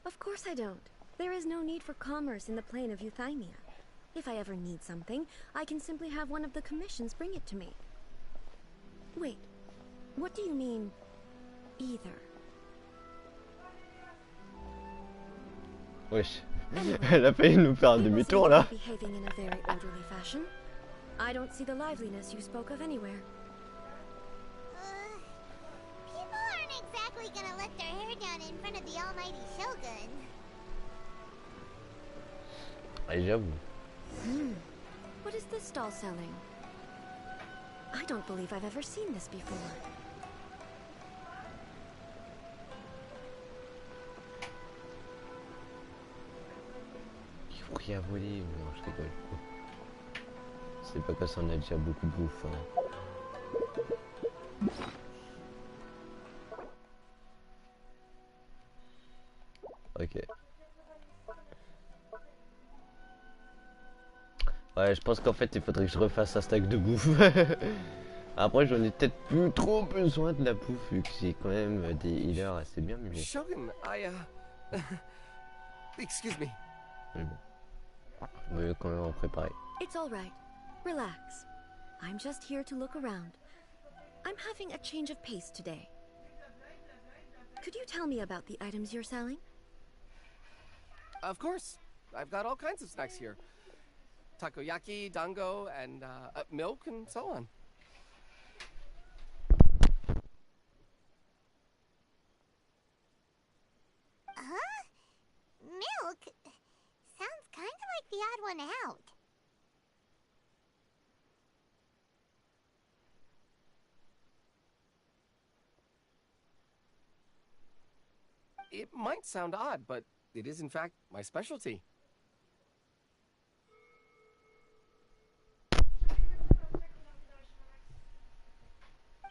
Of course I don't. There is no need for commerce in the plane of Euthymia. If I ever need something, I can simply have one of the commissions bring it to me. Wait, what do you mean, either? Wesh, elle a failli nous faire un demi-tour là. Behaving in a very orderly fashion. I don't see the liveliness you spoke of anywhere. People aren't exactly gonna let their hair down in front of the almighty Shogun. Ouais, j'avoue. What is this stall selling? I don't believe I've ever seen this before. Fruits à voler, non, je rigole. C'est pas que ça, on a déjà beaucoup de bouffe. Hein. Ok. Ouais, je pense qu'en fait, il faudrait que je refasse un stack de bouffe. Après, j'en ai peut-être plus trop besoin de la bouffe, vu que j'ai quand même des healers assez bien. Mais... Shogun, excuse me. Mais bon. On va quand même en préparer. It's all right. Relax. I'm just here to look around. I'm having a change of pace today. Could you tell me about the items you're selling? Of course. I've got all kinds of snacks here. Takoyaki, dango, and milk, and so on. Huh? Milk? Sounds kind of like the odd one out. It might sound odd, but it is in fact my specialty.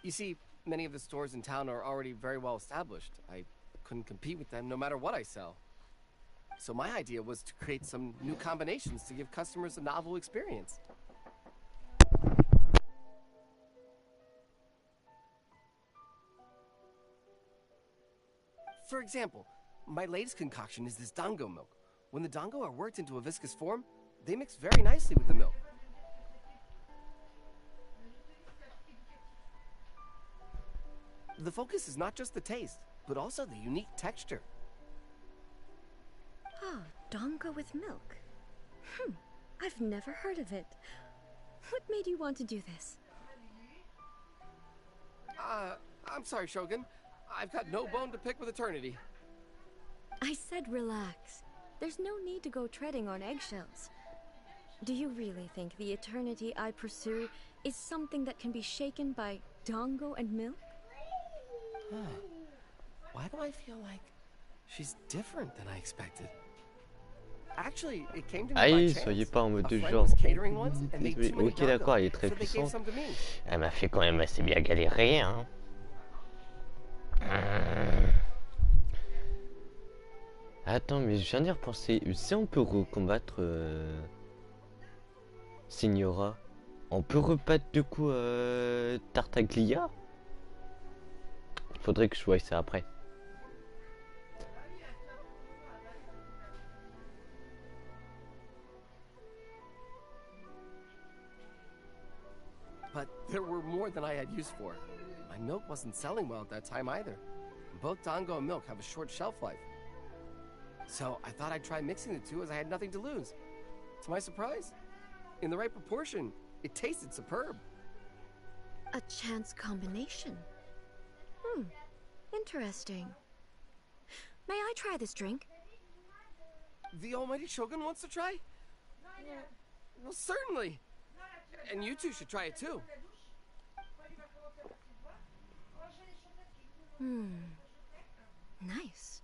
You see, many of the stores in town are already very well established. I couldn't compete with them no matter what I sell. So my idea was to create some new combinations to give customers a novel experience. For example, my latest concoction is this dango milk. When the dango are worked into a viscous form, they mix very nicely with the milk. The focus is not just the taste, but also the unique texture. Oh, dango with milk. I've never heard of it. What made you want to do this? I'm sorry, Shogun. I've got no bone to pick with eternity. I said relax. There's no need to go treading on eggshells. Do you really think the eternity I pursue is something that can be shaken by dango and milk? Why do I feel like she's different than I expected? Actually, it came to me by chance. Soyez pas en mode de A friend genre. was catering once and made too many Ok, d'accord, elle est très so they gave puissante. some to me. Elle m'a fait quand même assez bien galérer, hein. Attends, mais je viens d'y repenser. Si on peut recombattre Signora, on peut rebattre du coup Tartaglia? Faudrait que je voie ça après. But there were more than I had use for. My milk wasn't selling well at that time either. Both dango and milk have a short shelf life. So I thought I'd try mixing the two as I had nothing to lose. To my surprise, in the right proportion, it tasted superb. A chance combination. Interesting. May I try this drink? The almighty Shogun wants to try? Well, certainly. And you two should try it too. Nice.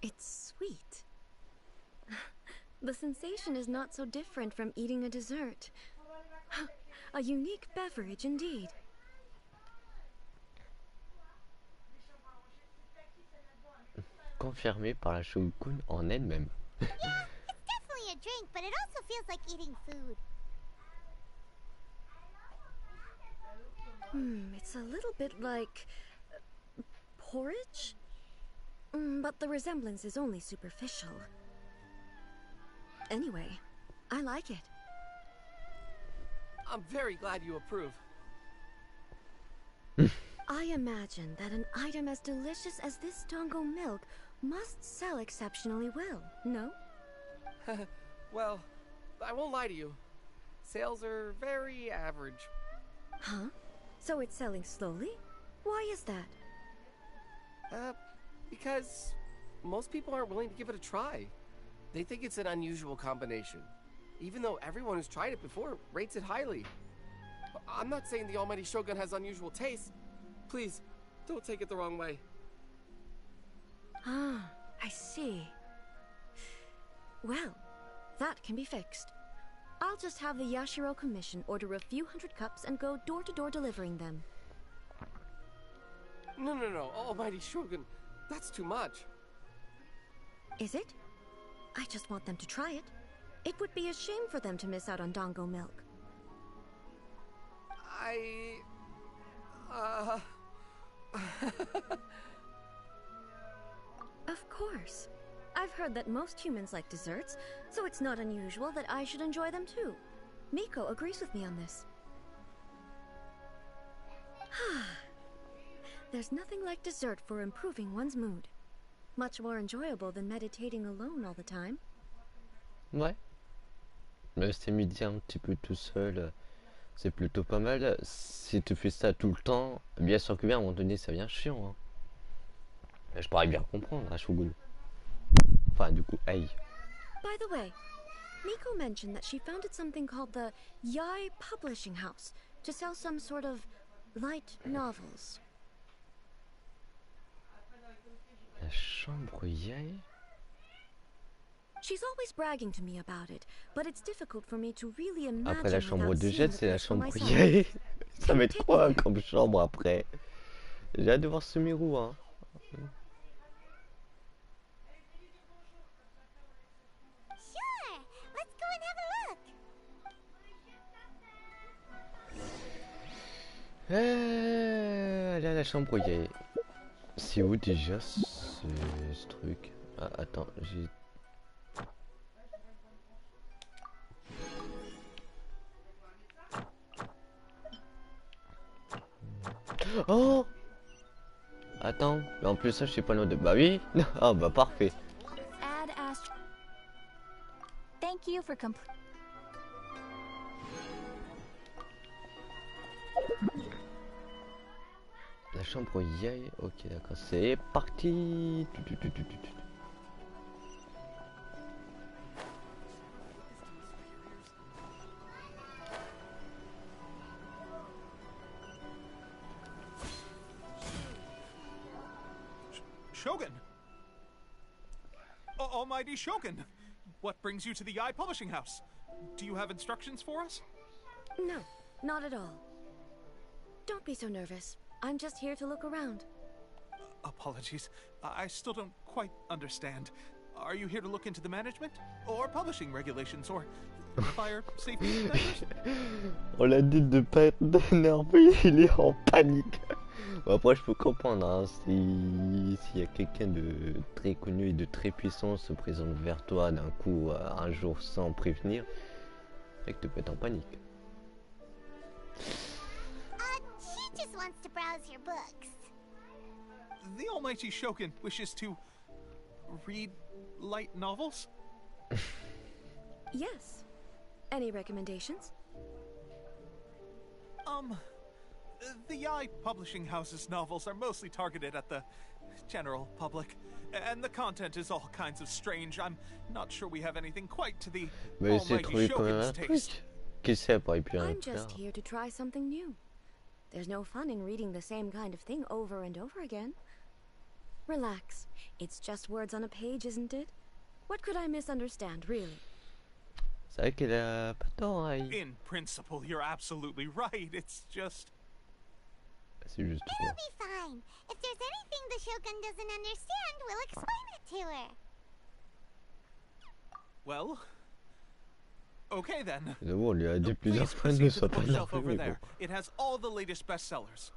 It's sweet. The sensation is not so different from eating a dessert. A unique beverage indeed. Confirmé par la Shogun en elle-même. Yeah, it's definitely a drink, but it also feels like eating food. It's a little bit like porridge? But the resemblance is only superficial. Anyway, I like it. I'm very glad you approve. I imagine that an item as delicious as this Dango milk must sell exceptionally well, no? Well, I won't lie to you. Sales are very average. Huh? So it's selling slowly? Why is that? Because most people aren't willing to give it a try. They think it's an unusual combination, even though everyone who's tried it before rates it highly. I'm not saying the Almighty Shogun has unusual taste. Please, don't take it the wrong way. Ah, I see. Well, that can be fixed. I'll just have the Yashiro Commission order a few hundred cups and go door-to-door delivering them. No, Almighty Shogun, that's too much. Is it? I just want them to try it. It would be a shame for them to miss out on Dango milk. Of course. I've heard that most humans like desserts, so it's not unusual that I should enjoy them too. Miko agrees with me on this. There's nothing like dessert for improving one's mood. Much more enjoyable than meditating alone all the time. Ouais. Rester midi un petit peu tout seul, c'est plutôt pas mal. Si tu fais ça tout le temps, bien sûr que bien, à un moment donné, ça devient chiant. Hein. Je pourrais bien comprendre, hein, Shogun. Enfin, du coup, aïe. By the way, Miko mentioned that she founded something called the Yai Publishing House to sell some sort of light novels. La chambre Yai? She's always bragging to me about it, but it's difficult for me to really imagine. Après la chambre de seeing jet, the c'est la place for chambre myself. Yai. Ça va être quoi comme chambre après? J'ai hâte de voir ce mirou, hein. Sure, let's go and have a look. Allez à la chambre Yai. C'est où déjà ce truc? Ah, attends, j'ai... Oh! Attends, mais en plus ça je sais pas loin de... Bah oui! Ah bah parfait! Add Astro. Thank you for La chambre Yai, ok d'accord, c'est parti! Shogun! Almighty Shogun! What brings you to the Yai Publishing House? Do you have instructions for us? No, not at all. Don't be so nervous. I'm just here to look around. Apologies. I still don't quite understand. Are you here to look into the management? Or publishing regulations? Or fire safety measures? On l'a dit de pas être énervé, il est en panique. Bon, après je peux comprendre, hein, s'il y a quelqu'un de très connu et de très puissant se présente vers toi d'un coup un jour sans prévenir, c'est que tu peux être en panique. She just wants to browse your books. The Almighty Shogun wishes to read light novels? Yes. Any recommendations? The Yai Publishing House's novels are mostly targeted at the general public, and the content is all kinds of strange. I'm not sure we have anything quite to the Almighty Shogun's taste. I'm just here to try something new. There's no fun in reading the same kind of thing over and over again. Relax. It's just words on a page, isn't it? What could I misunderstand, really? C'est vrai qu'elle a pas tort, hein. In principle, you're absolutely right. It's just... C'est juste It'll be fine. If there's anything the Shogun doesn't understand, we'll explain it to her. Well, Okay then. Évidemment, on lui a dit plusieurs Please fois ne proceed to sois the pas bookshelf énervé, over mais there. bon. It has all the latest bestsellers.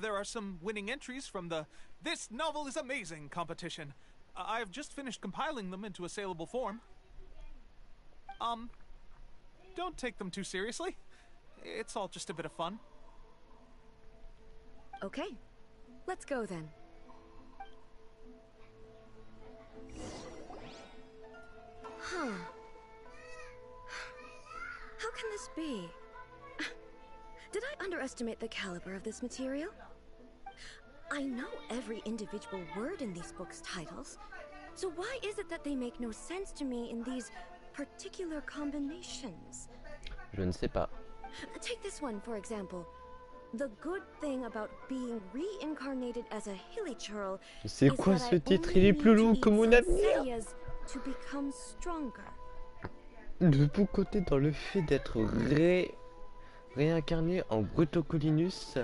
There are some winning entries from the This Novel is Amazing competition. I've just finished compiling them into a saleable form. Don't take them too seriously. It's all just a bit of fun. Okay, let's go then. Huh. How can this be? Did I underestimate the caliber of this material? I know every individual word in these books' titles, so why is it that they make no sense to me in these particular combinations? Je ne sais pas. Take this one, for example. The good thing about being reincarnated as a hilly churl C'est quoi ce titre? Il est plus long que mon avenir. To become stronger. Le bon côté dans le fait d'être réincarné en Brutocolinus,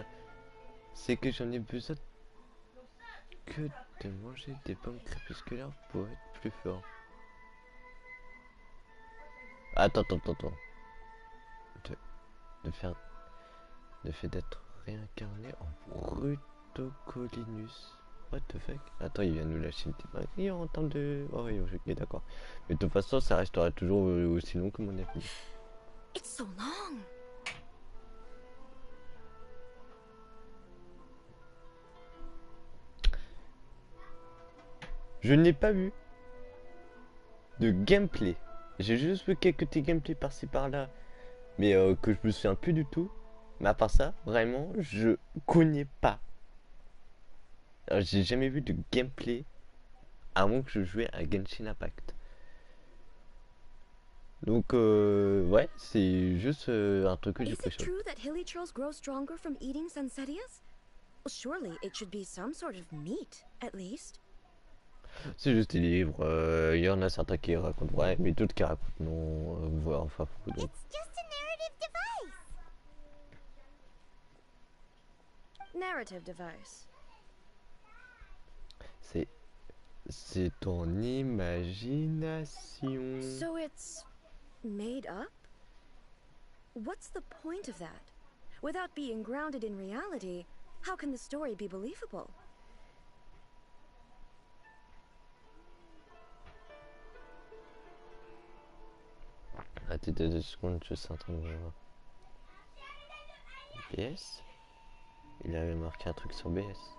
c'est que j'en ai besoin que de manger des pommes crépusculaires pour être plus fort. Attends. Le fait d'être réincarné en Brutocolinus. What the fuck? Attends, il vient nous lâcher une petite magie en termes de... Oh oui, ok, d'accord. Mais de toute façon, ça restera toujours aussi long que mon avenir. It's so long. Je n'ai pas vu de gameplay. J'ai juste vu quelques petits gameplays par-ci par-là, mais que je me souviens plus du tout. Mais à part ça, vraiment, je connais pas. J'ai jamais vu de gameplay avant que je jouais à Genshin Impact. Donc ouais, c'est juste un truc que j'ai pris. Is it true that hilly trolls grow stronger from eating Sansetias? Well, surely it should be some sort of meat, at least. C'est juste des livres. Il y en a certains qui racontent ouais, mais d'autres qui racontent non. Voilà, enfin. Donc. It's just a narrative device. Narrative device. C'est ton imagination. So it's made up? What's the point of that? Without being grounded in reality, how can the story be believable? Attends 2 secondes, je suis en train de voir. BS? Il avait marqué un truc sur BS.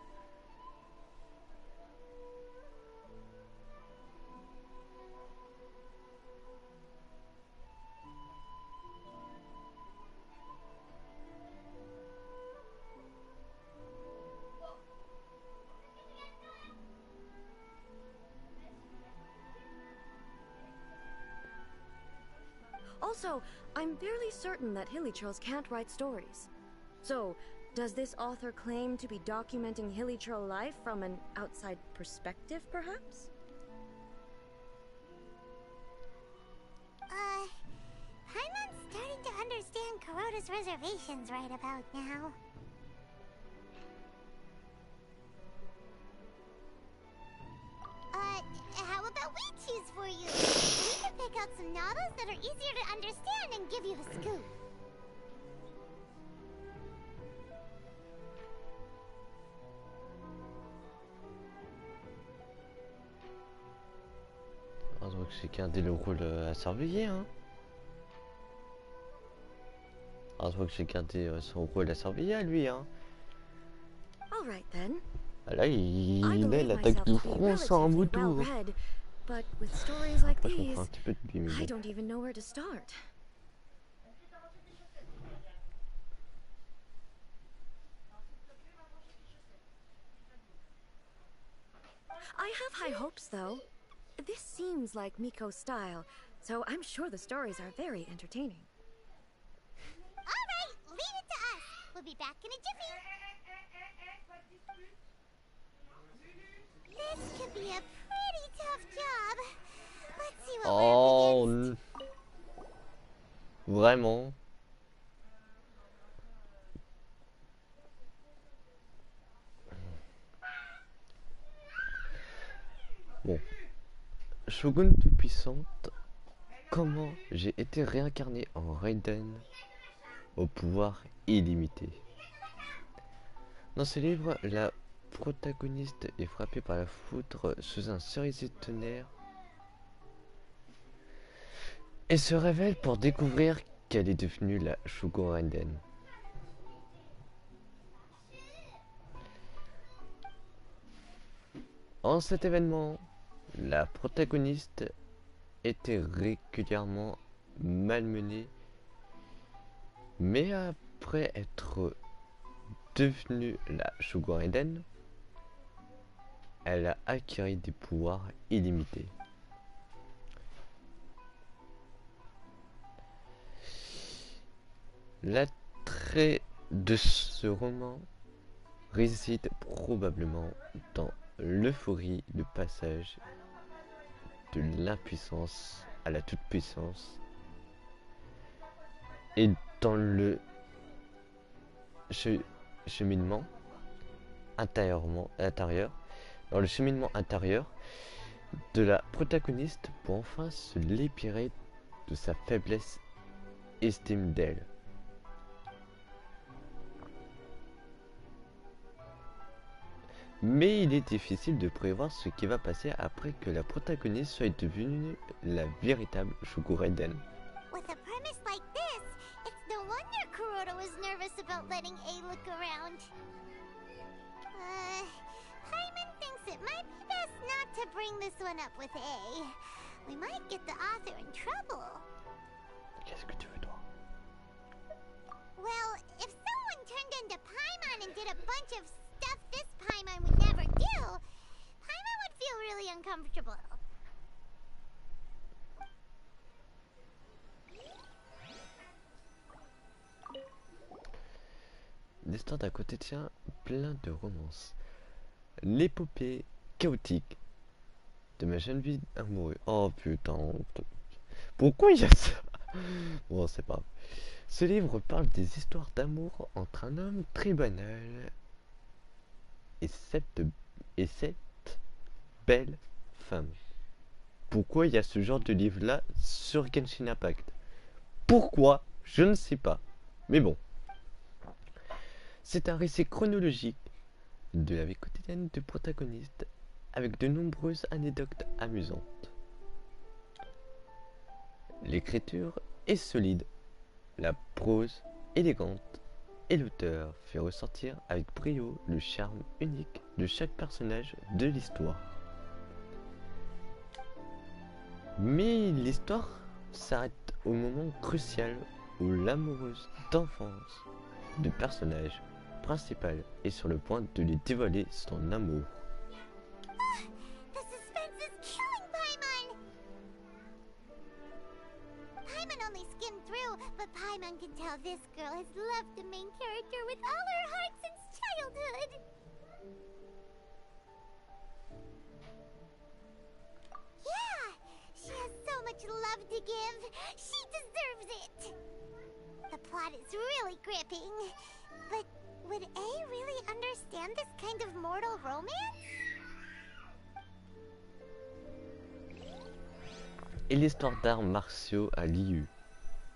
Also, I'm fairly certain that hilly trolls can't write stories. So, does this author claim to be documenting hilly troll life from an outside perspective, perhaps? Paimon's starting to understand Kuroda's reservations right about now. How about we choose for you? We can pick out some novels that are easier to understand and give you the scoop. Ah, donc j'ai gardé le rôle à surveiller, hein. Ah, je vois que j'ai gardé son rôle à surveiller à lui, hein. All right then. Ah, là, il a l'attaque du front sans un moto. But with stories like Après, je these, comprends un petit peu de lui, mais I bon. don't even know where to start. I have high hopes, though. This seems like Miko's style, so I'm sure the stories are very entertaining. All right, leave it to us. We'll be back in a jiffy. This could be a pretty tough job. Let's see what we're up against. Vraiment. Bon. Shogun tout puissante. comment j'ai été réincarné en Raiden au pouvoir illimité. Dans ce livre, la protagoniste est frappée par la foudre sous un cerisier de tonnerre et se révèle pour découvrir qu'elle est devenue la Shugo Raiden. En cet événement, la protagoniste était régulièrement malmenée, mais après être devenue la Shugo Raiden, elle a acquis des pouvoirs illimités. L'attrait de ce roman réside probablement dans l'euphorie de passage de l'impuissance à la toute-puissance et dans le cheminement intérieur, dans le cheminement intérieur de la protagoniste pour enfin se libérer de sa faiblesse estime d'elle. Mais il est difficile de prévoir ce qui va passer après que la protagoniste soit devenue la véritable Shugo Raiden. With a premise like this, it's no wonder Kuroda was nervous about letting A look around. Hyman thinks it might be best not to bring this one up with A. We might get the author in trouble. Qu'est-ce que tu veux, toi? Well, if someone turned into Paimon and did a bunch of stuff this Paimon would never do, Paimon would feel really uncomfortable. L'histoire d'à côté tient plein de romances. L'épopée chaotique de ma jeune vie amoureuse. Oh putain, pourquoi il y a ça? Bon, c'est pas grave. Ce livre parle des histoires d'amour entre un homme très banal et cette belle femme. Pourquoi il y a ce genre de livre là sur Genshin Impact? Pourquoi? Je ne sais pas. Mais bon. C'est un récit chronologique de la vie quotidienne du protagoniste avec de nombreuses anecdotes amusantes. L'écriture est solide, la prose élégante et l'auteur fait ressortir avec brio le charme unique de chaque personnage de l'histoire. Mais l'histoire s'arrête au moment crucial où l'amoureuse d'enfance du personnage principal est sur le point de lui dévoiler son amour. The suspense is killing Paimon! Paimon only skimmed through, but Paimon can tell this girl has loved the main character with all her heart since childhood. Yeah, she has so much love to give. She deserves it. The plot is really gripping, but would A really understand this kind of mortal romance? Et l'histoire d'arts martiaux à l'IU.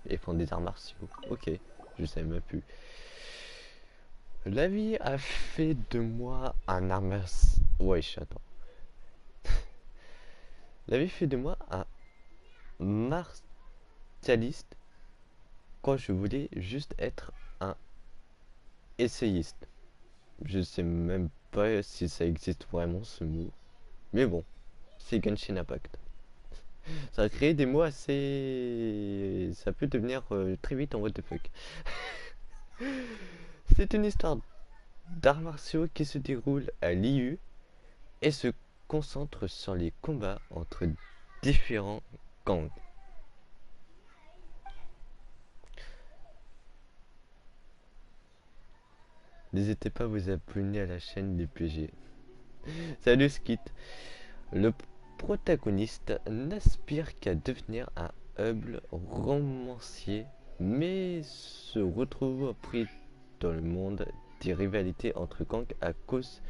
Ils font des arts martiaux. Ok, je savais même plus. La vie a fait de moi un art martial. Wesh, attends. La vie fait de moi un martialiste quand je voulais juste être un essayiste. Je sais même pas si ça existe vraiment ce mot. Mais bon, c'est Genshin Impact. Ça a créé des mots assez... Ça peut devenir très vite en what the fuck. C'est une histoire d'arts martiaux qui se déroule à l'IU et se concentre sur les combats entre différents gangs. N'hésitez pas à vous abonner à la chaîne des PG. Salut Skit. Le protagoniste n'aspire qu'à devenir un humble romancier, mais se retrouve pris dans le monde des rivalités entre gangs à cause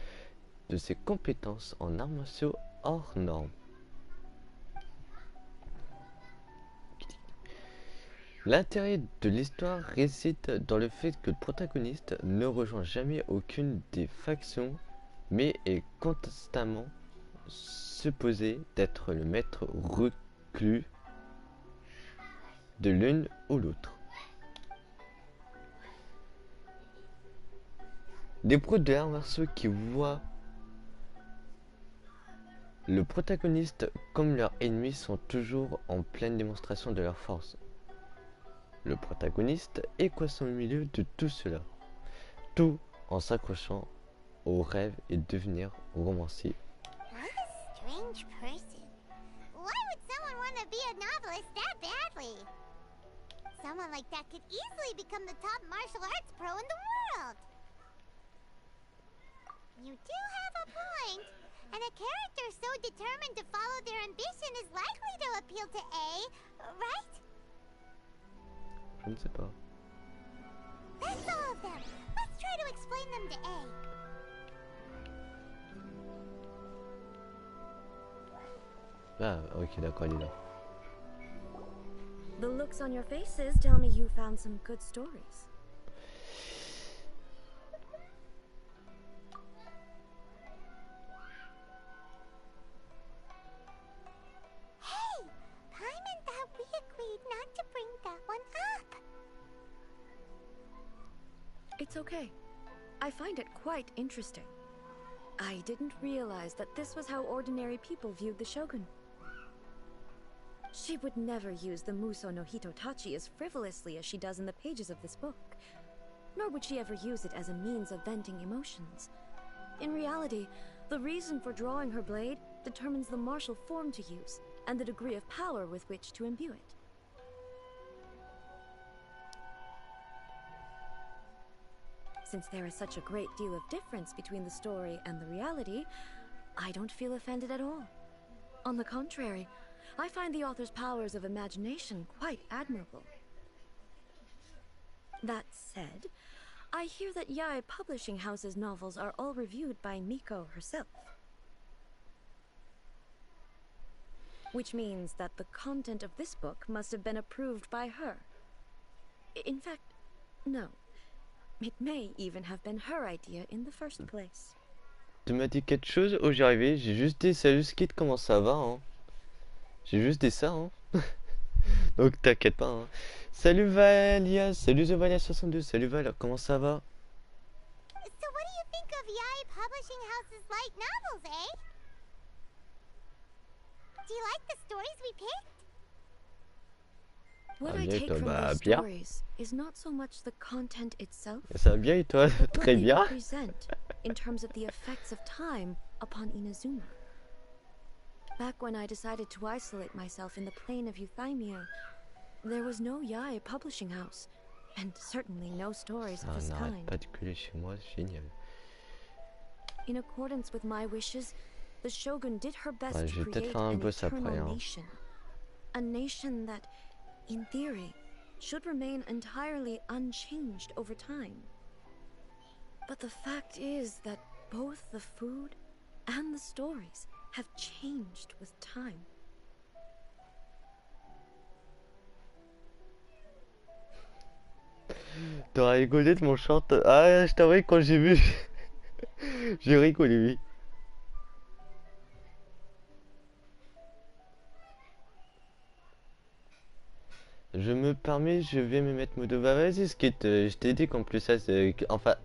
de ses compétences en arts martiaux hors normes. Ok. L'intérêt de l'histoire réside dans le fait que le protagoniste ne rejoint jamais aucune des factions, mais est constamment supposé d'être le maître reclus de l'une ou l'autre. Des pros de l'arts martiaux qui voient le protagoniste comme leur ennemi sont toujours en pleine démonstration de leur force. Le protagoniste est coincé au milieu de tout cela, tout en s'accrochant au rêve et devenir romancier. What a strange person. Why would someone want to be a novelist that badly? Someone like that could easily become the top martial arts pro in the world. You do have a point. And a character so determined to follow their ambition is likely to appeal to A, right? Je ne sais pas. That's all of them. Let's try to explain them to A. Ah, ok, d'accord, il est là. The looks on your faces tell me you found some good stories. Hey! Paimon thought we agreed not to bring that one up. It's okay. I find it quite interesting. I didn't realize that this was how ordinary people viewed the Shogun. She would never use the Muso no Hitotachi as frivolously as she does in the pages of this book. Nor would she ever use it as a means of venting emotions. In reality, the reason for drawing her blade determines the martial form to use, and the degree of power with which to imbue it. Since there is such a great deal of difference between the story and the reality, I don't feel offended at all. On the contrary, I find the author's powers of imagination quite admirable. That said, I hear that Yae Publishing House's novels are all reviewed by Miko herself. Which means that the content of this book must have been approved by her. In fact, no. It may even have been her idea in the first place. Tu m'as dit quelque chose? Oh, j'y arrivé. J'ai juste dit salut Skid, comment ça va, hein? J'ai juste dit ça, hein. Donc t'inquiète pas, hein. Salut Valia, salut TheValia62, salut Val, comment ça va? So what do you think of Yae Publishing House's light novels, eh? Do you like the stories we picked? What Ah, I bien, take toi, from bah, those bien. stories is not so much the content itself, Ça va bien et toi? but what Très they bien. represent in terms of the effects of time upon Inazuma. Back when I decided to isolate myself in the plane of Euthymia, there was no Yae Publishing House, and certainly no stories of Ah, this n'arrête kind. pas de gueuler chez moi, c'est génial. In accordance with my wishes, the Shogun did her best Ouais, to je vais peut-être create faire un an boss après, eternal hein. nation. A nation that, in theory, should remain entirely unchanged over time. But the fact is that both the food and the stories have changed with time. T'auras rigolé de mon short. Ah, je t'avoue, quand j'ai vu, j'ai rigolé, oui. Je me permets, je vais me mettre mode. Bah vas-y, Skit, je t'ai dit qu'en plus ça, c'est... Enfin,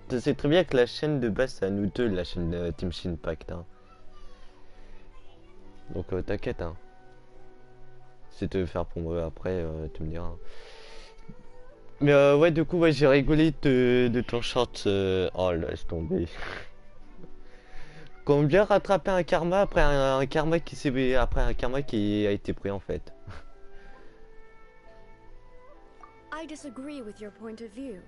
tu sais très bien que la chaîne de base, c'est à nous deux, la chaîne de Team Shinpact, hein. Donc t'inquiète, hein. Si tu veux faire pour moi après, tu me diras. Mais ouais, du coup, ouais, j'ai rigolé de ton short. Oh, laisse tomber. Combien rattraper un karma après un karma qui s'est... Après un karma qui a été pris en fait. I disagree with your point of view.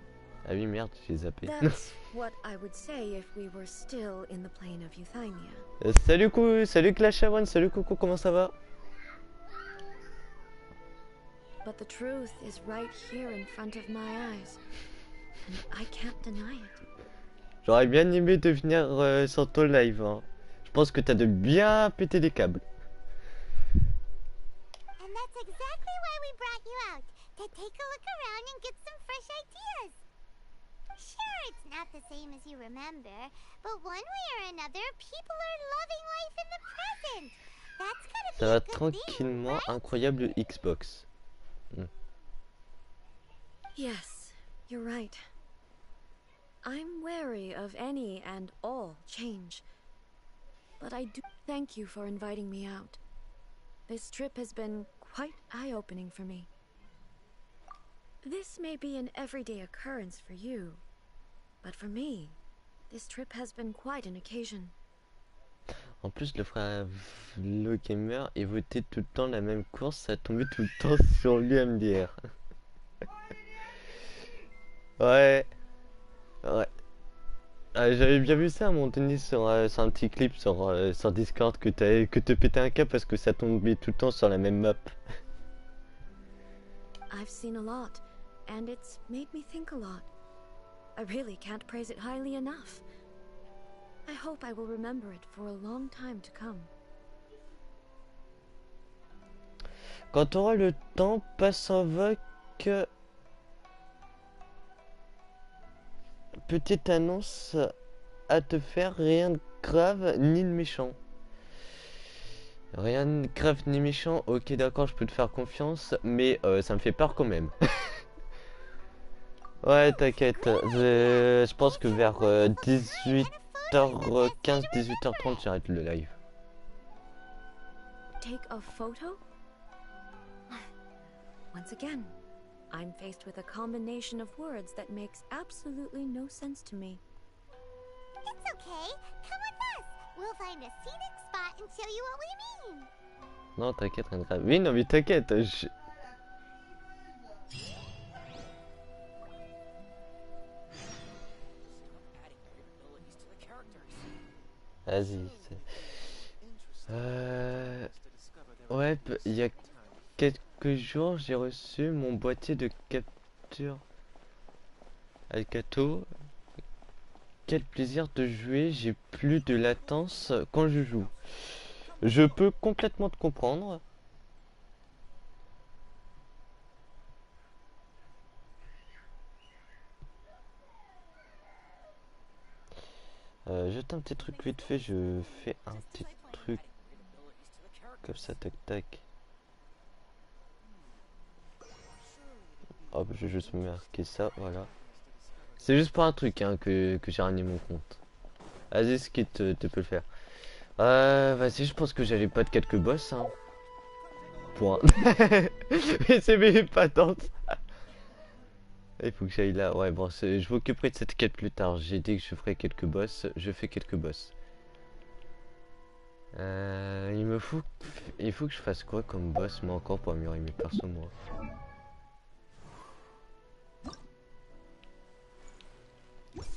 Ah oui, merde, j'ai zappé. That's what I would say if we were still in the plane of Euthymia. Salut Clash One, salut Coco, comment ça va? But the truth is right here in front of my eyes. And I can't deny it. J'aurais bien aimé de venir sur ton live, hein. Je pense que t'as de bien péter les câbles. And that's exactly why we brought you out. to take a look around and get some fresh ideas. Sure, it's not the same as you remember, but one way or another, people are loving life in the present. That's gotta be Ça va a good thing, tranquillement, right? incroyable Xbox. Yes, you're right. I'm wary of any and all change. But I do thank you for inviting me out. This trip has been quite eye-opening for me. This may be an everyday occurrence for you, but for me, this trip has been quite an occasion. En plus, le frère Vlo Gamer, il votait tout le temps la même course, ça tombait tout le temps sur l'UMDR. Ouais, ouais. J'avais bien vu ça à un moment donné sur un petit clip sur Discord que te pétais un câble parce que ça tombait tout le temps sur la même map. I've seen a lot, and it's made me think a lot. I really can't praise it highly enough. I hope I will remember it for a long time to come. Quand tu auras le temps, passe en voc. Petite annonce à te faire, rien de grave ni de méchant. Rien de grave ni méchant, ok d'accord, je peux te faire confiance, mais ça me fait peur quand même. Ouais, t'inquiète, je pense que vers 18h15, 18h30, j'arrête le live. Take a photo? Once again, I'm faced with a combination of words that makes absolutely no sense to me. It's okay. Come with us. We'll find a scenic spot and show you what we mean. Non, t'inquiète, rien de grave. Oui, non, mais t'inquiète, Vas-y. Ouais, il y a quelques jours, j'ai reçu mon boîtier de capture Alcato. Quel plaisir de jouer, j'ai plus de latence quand je joue. Je peux complètement te comprendre. Juste un petit truc vite fait, je fais un petit truc comme ça, tac tac. Hop, je vais juste marquer ça, voilà. C'est juste pour un truc hein, que j'ai ramené mon compte. Vas-y, ce qui te peut le faire. Vas-y, je pense que j'allais pas de quelques boss. Hein. Point. Mais c'est mes patentes. Il faut que j'aille là. Ouais, bon, je m'occuperai de cette quête plus tard. J'ai dit que je ferai quelques boss. Je fais quelques boss. Il faut que je fasse quoi comme boss, moi encore, pour améliorer mes persos, moi.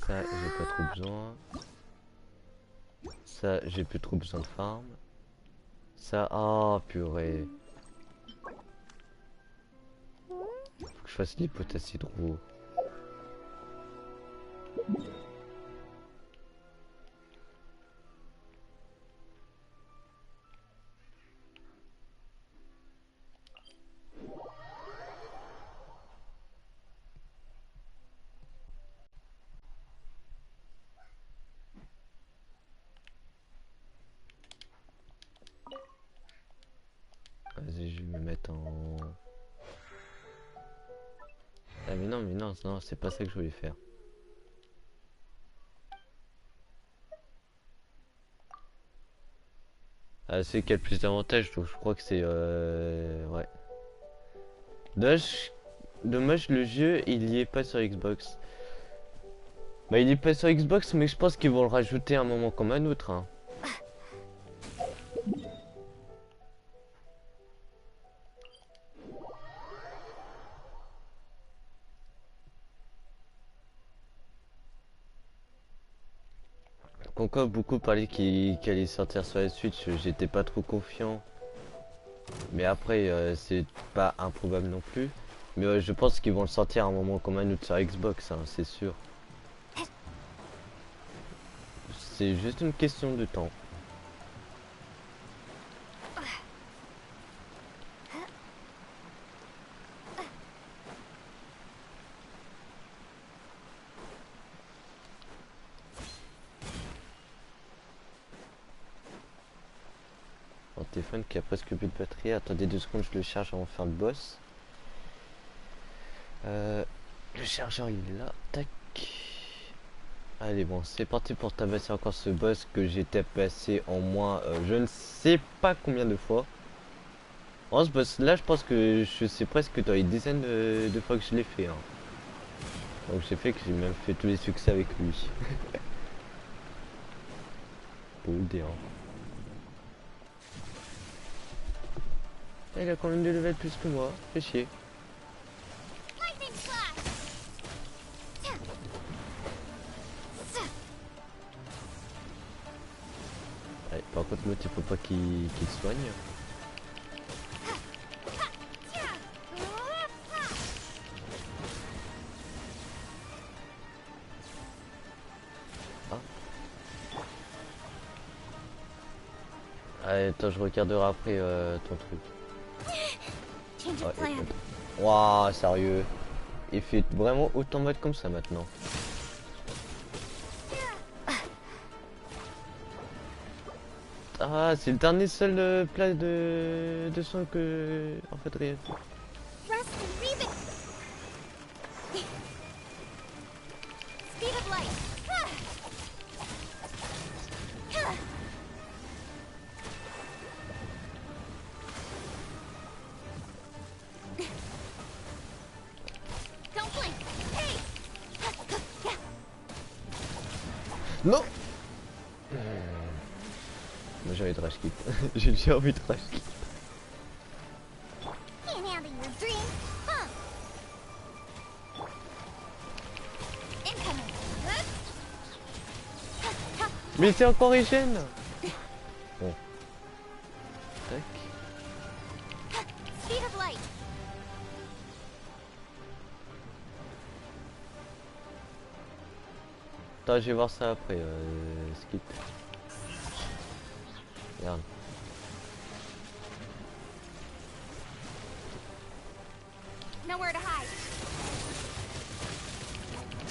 Ça, j'ai pas trop besoin. Ça, j'ai plus trop besoin de farm. Ça, oh purée. Faut que je fasse l'hypothèse hydro. Vas-y, je vais me mettre en... Ah mais non, non, c'est pas ça que je voulais faire. Ah, c'est qu'il y a le plus d'avantages, donc je crois que c'est... Ouais. Dommage, le jeu, il y est pas sur Xbox. Bah, il est pas sur Xbox, mais je pense qu'ils vont le rajouter à un moment comme un autre. Hein. Encore beaucoup parlaient qu'il allait sortir sur la Switch, j'étais pas trop confiant. Mais après, c'est pas improbable non plus. Mais je pense qu'ils vont le sortir à un moment comme un autre sur Xbox, hein, c'est sûr. C'est juste une question de temps. Mon téléphone qui a presque plus de batterie. Attendez 2 secondes, je le charge avant de faire le boss. Le chargeur il est là. Tac. Allez bon, c'est parti pour tabasser encore ce boss que j'ai tabassé en moins je ne sais pas combien de fois. En ce boss là je pense que je sais presque dans les dizaines de fois que je l'ai fait. Hein. Donc j'ai fait que j'ai même fait tous les succès avec lui. Pour le dire. Il a quand même des levels plus que moi, fait chier. Ouais, par contre l'autre il faut pas qu'il soigne. Ah. Allez, attends, je regarderai après ton truc. Ouais, waouh, sérieux. Il fait vraiment autant mal comme ça maintenant. Ah, c'est le dernier seul plat de soin que... En fait, rien. Non. Moi j'ai envie de rage quit. J'ai envie de rage quit. Mais c'est encore hygiène. Bon. Tac. Attends, je vais voir ça après. Skip. Regarde. Nowhere to hide.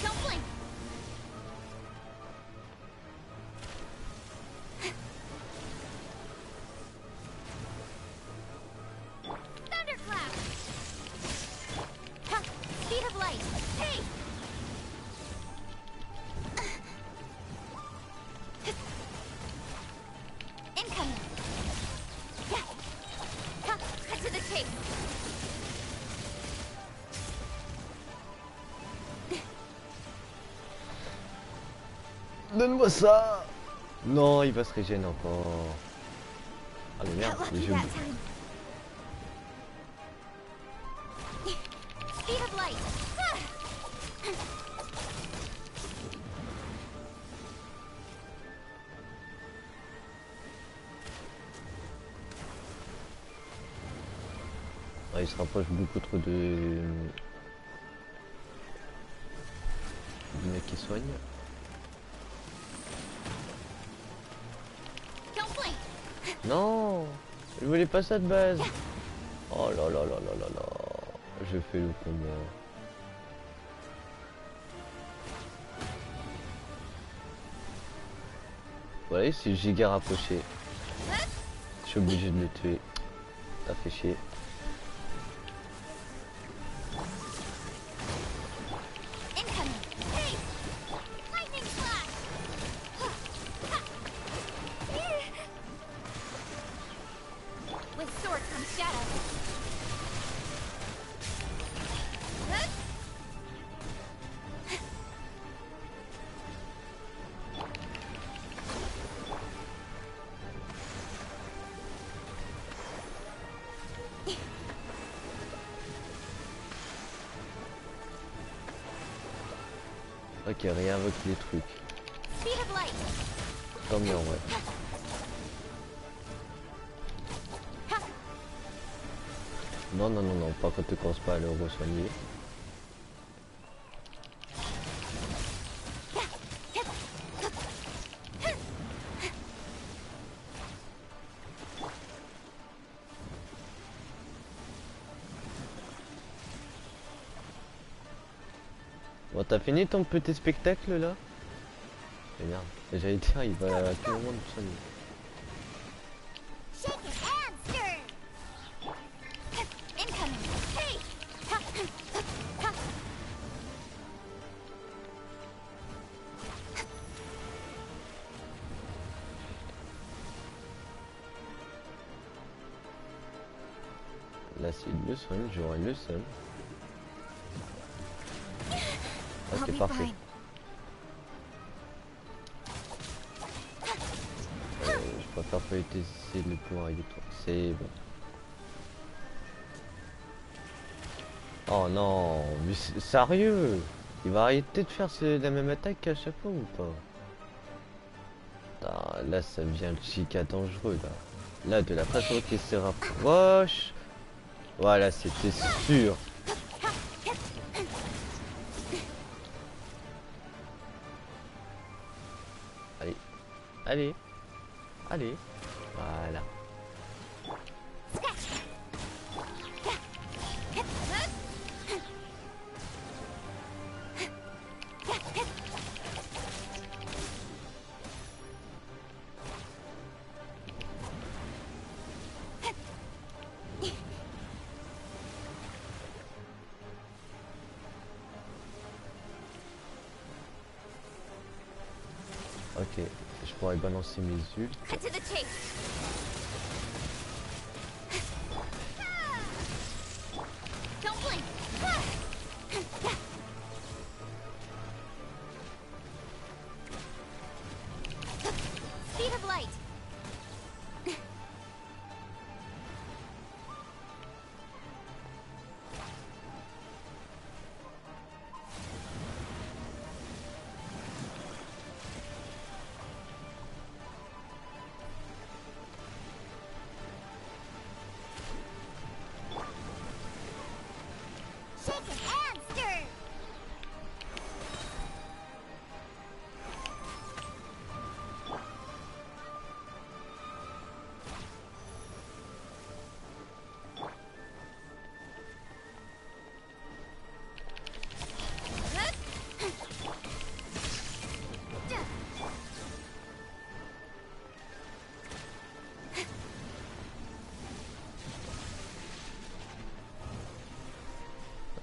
Don't blink. Thunderclap. Huh. Speed of light. Hey. Incoming. Yeah. Huh. Cut to the chase. Donne-moi ça. Non, il va se régénérer encore. Ah mais merde, mais j'ai oublié. Speed of light. Ah, il se rapproche beaucoup trop du mec qui soigne. Non, je voulais pas ça de base. Oh là là là là là là. Je fais le combat. Ouais, c'est giga rapproché. Je suis obligé de le tuer. Ça fait chier. Ok, rien avec les trucs. Tant mieux en vrai. Non, non, non, non, pas quand tu commences pas à le re-soigner. Bon, t'as fini ton petit spectacle là? Et merde, j'allais dire, il va à tout moment de soigner. Là c'est le seum, j'aurai le seum. Ok, parfait. Je préfère pas utiliser le pouvoir électro. C'est bon. Oh non, mais sérieux? Il va arrêter de faire la même attaque qu'à chaque fois ou pas? Ah, là ça devient le chica dangereux là. Là de la façon qu'il se rapproche. Voilà, c'était sûr. Allez, allez, allez. Voilà. Ok, je pourrais balancer mes ults. Cut to the chase. Don't blink. Speed of light. Shake it and stir.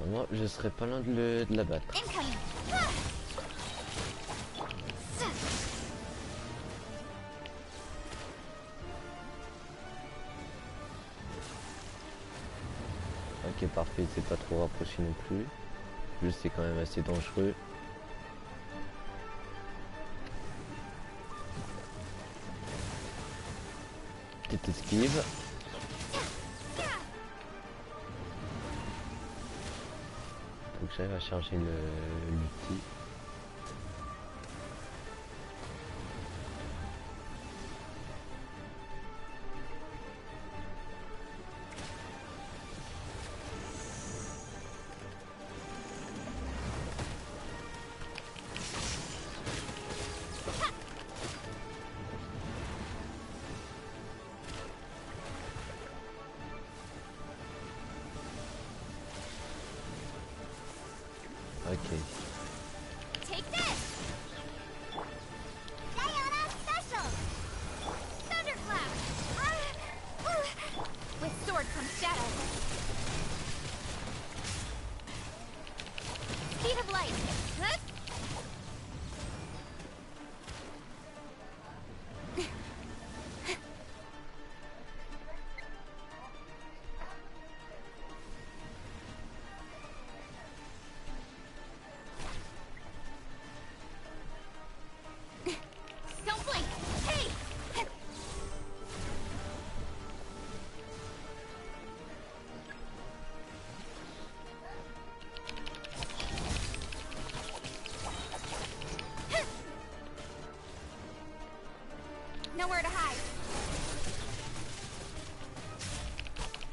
Moi, je serais pas loin de la battre. Incoming. Ok, parfait, c'est pas trop rapproché non plus. Juste, c'est quand même assez dangereux. Petite esquive. Faut que j'arrive à charger l'outil. Ok. Take this. Diana special. Thundercloud. With sword comes shadow. Speed of light. Huh? Don't blink. Hey. Nowhere to hide.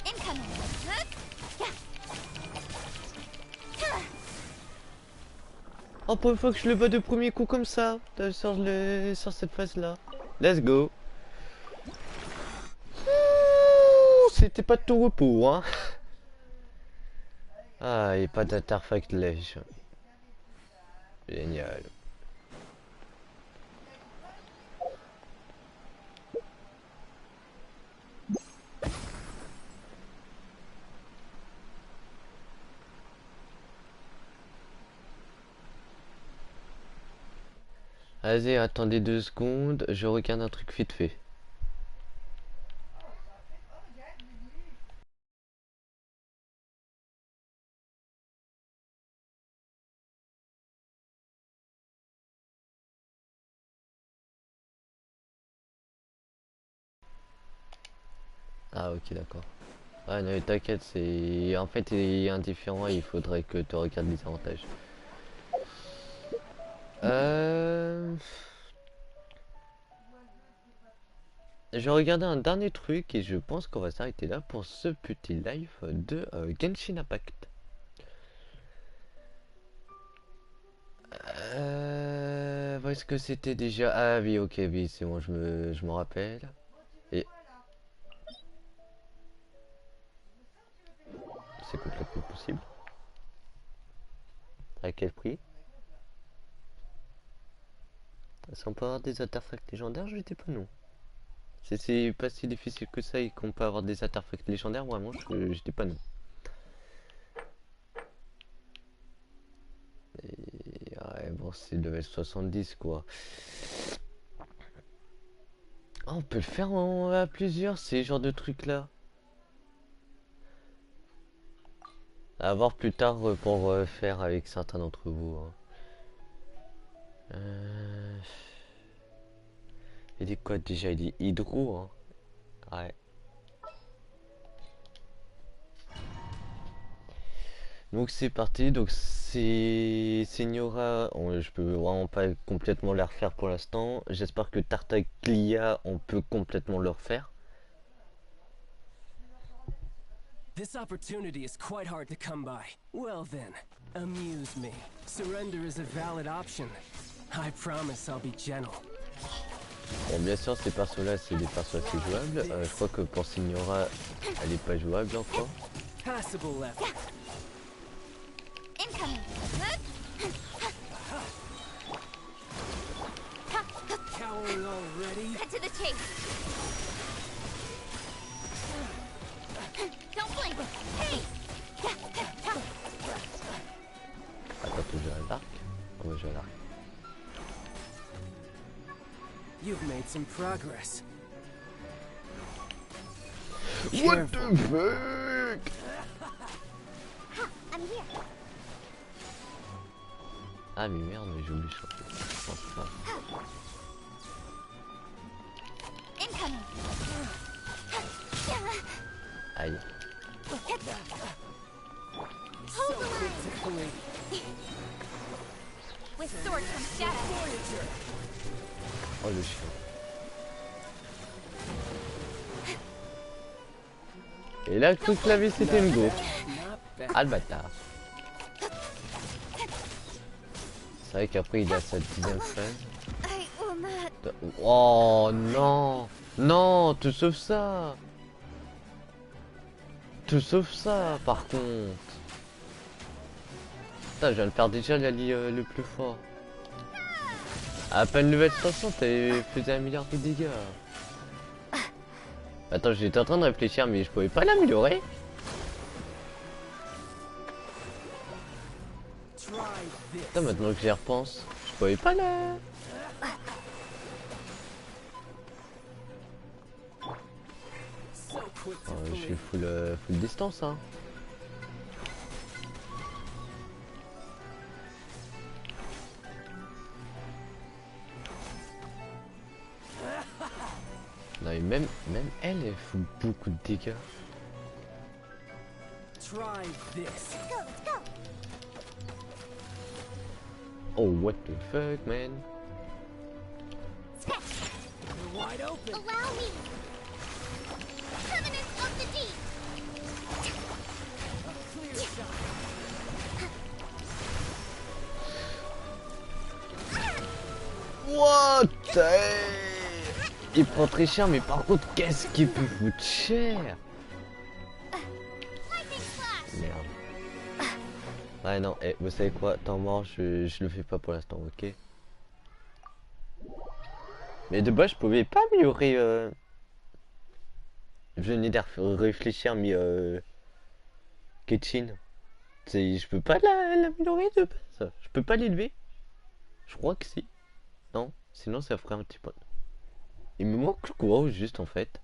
Incoming. Huh? Oh, pour une fois que je le bats de premier coup comme ça, sur cette phase là. Let's go. C'était pas de tout repos, hein. Ah, et pas d'artefact lège. Génial. Vas-y, attendez 2 secondes, je regarde un truc vite fait. Ah ok d'accord. Ouais non mais t'inquiète, c'est... En fait il est indifférent, il faudrait que tu regardes les avantages. Je vais regarder un dernier truc et je pense qu'on va s'arrêter là pour ce petit live de Genshin Impact. Où est-ce que c'était déjà? Ah oui, ok, oui, c'est bon, je me rappelle. Et c'est complètement possible. À quel prix? Si on peut avoir des artefacts légendaires, je dis pas non. Si c'est pas si difficile que ça et qu'on peut avoir des artefacts légendaires, vraiment, je dis pas non. Et ouais, bon, c'est level 70 quoi. Ah, on peut le faire à plusieurs, ces genres de trucs là. À voir plus tard pour faire avec certains d'entre vous. Hein. Il dit quoi déjà? Il dit hydro. Hein. Ouais. Donc c'est parti. Donc c'est Signora. Je peux vraiment pas complètement la refaire pour l'instant. J'espère que Tartaglia, on peut complètement le refaire. This opportunity is quite hard to come by. Well then, amuse me. Surrender is a valid option. I promise I'll be gentle. Bon, bien sûr, ces persos-là, c'est des persos assez jouables. Je crois que pour Signora, elle est pas jouable encore. Passable left. Incoming. Cowering already? Cut to the chase. Don't blink. Hey. Attends, tu joues à l'arc? On va jouer à l'arc. You've made some progress. What the fuck? I'm here. Ah mais merde, mais j'ai oublié de changer. Je pense pas. Incoming. Aïe. Hold the line. With sword comes shadow. Oh le chien. Et là, cru que la vie c'était une go. Ah le bâtard. C'est vrai qu'après il a sa 10e phase. Oh non. Non, te sauve ça. Te sauve ça par contre. Putain, je viens de faire déjà l'allié le plus fort. À peine level 60, elle faisait 1 milliard de dégâts. Attends, j'étais en train de réfléchir, mais je pouvais pas l'améliorer. Putain, maintenant que j'y repense, je pouvais pas la... Oh, j'ai full distance, hein. Non mais même elle fout beaucoup de dégâts. Oh what the fuck man. Allow me. Permanence of the deep. What the... Il prend très cher, mais par contre, qu'est-ce qu'il peut foutre cher? Merde. Ouais, non, vous savez quoi? Temps mort, je le fais pas pour l'instant, ok? Mais de base, je pouvais pas améliorer. Je venais de réfléchir, mais Genshin. Je peux pas l'améliorer de base. Je peux pas l'élever. Je crois que si. Non, sinon ça ferait un petit peu. Il me manque quoi au juste en fait?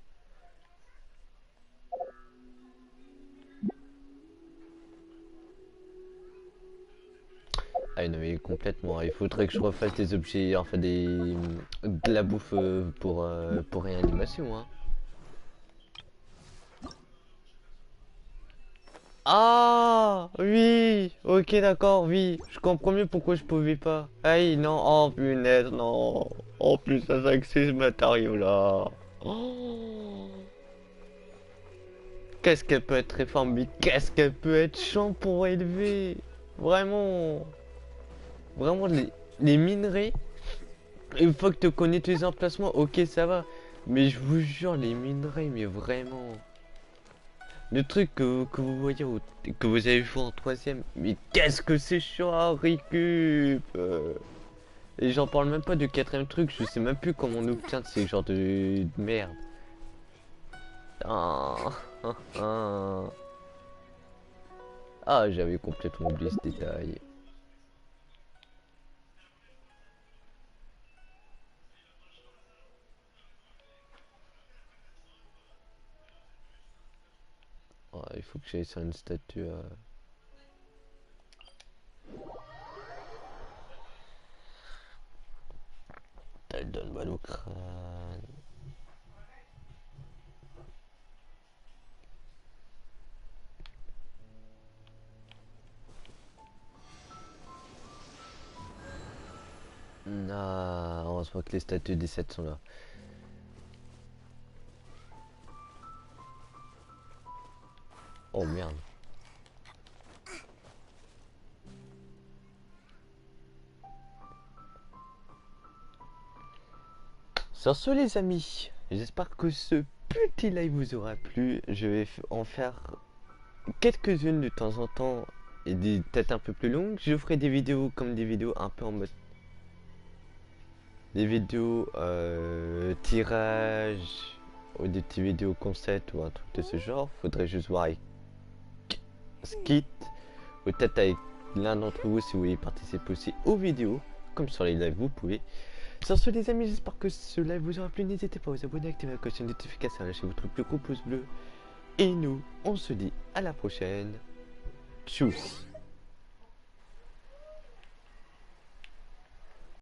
Ah non mais complètement, il faudrait que je refasse des objets, enfin de la bouffe pour réanimation hein. Ah oui, ok d'accord, oui, je comprends mieux pourquoi je pouvais pas. Aïe non, oh punaise, non. En plus ça c'est ce matériau là. Oh. Qu'est-ce qu'elle peut être très forte, mais qu'est-ce qu'elle peut être chiant pour élever. Vraiment. Vraiment les minerais. Une fois que tu connais tous les emplacements, ok ça va. Mais je vous jure les minerais, mais vraiment. Le truc que vous voyez, que vous avez vu en troisième, mais qu'est-ce que c'est chiant à récup. Et j'en parle même pas du quatrième truc, je sais même plus comment on obtient ces genres de merde. Ah, ah j'avais complètement oublié ce détail. Oh, il faut que j'aille sur une statue. Elle donne mal au crâne. Ah, heureusement que les statues des 7 sont là. Oh merde. Sur ce les amis, j'espère que ce petit live vous aura plu. Je vais en faire quelques-unes de temps en temps et des têtes un peu plus longues. Je ferai des vidéos comme des vidéos un peu en mode... Des vidéos tirage ou des petites vidéos concept ou un truc de ce genre. Faudrait juste voir avec Skit ou peut-être avec l'un d'entre vous si vous voulez participer aussi aux vidéos. Comme sur les lives vous pouvez. Sur ce les amis, j'espère que ce live vous aura plu. N'hésitez pas à vous abonner, activer la cloche de notification, à lâcher votre plus gros pouce bleu. Et nous, on se dit à la prochaine. Tchuss.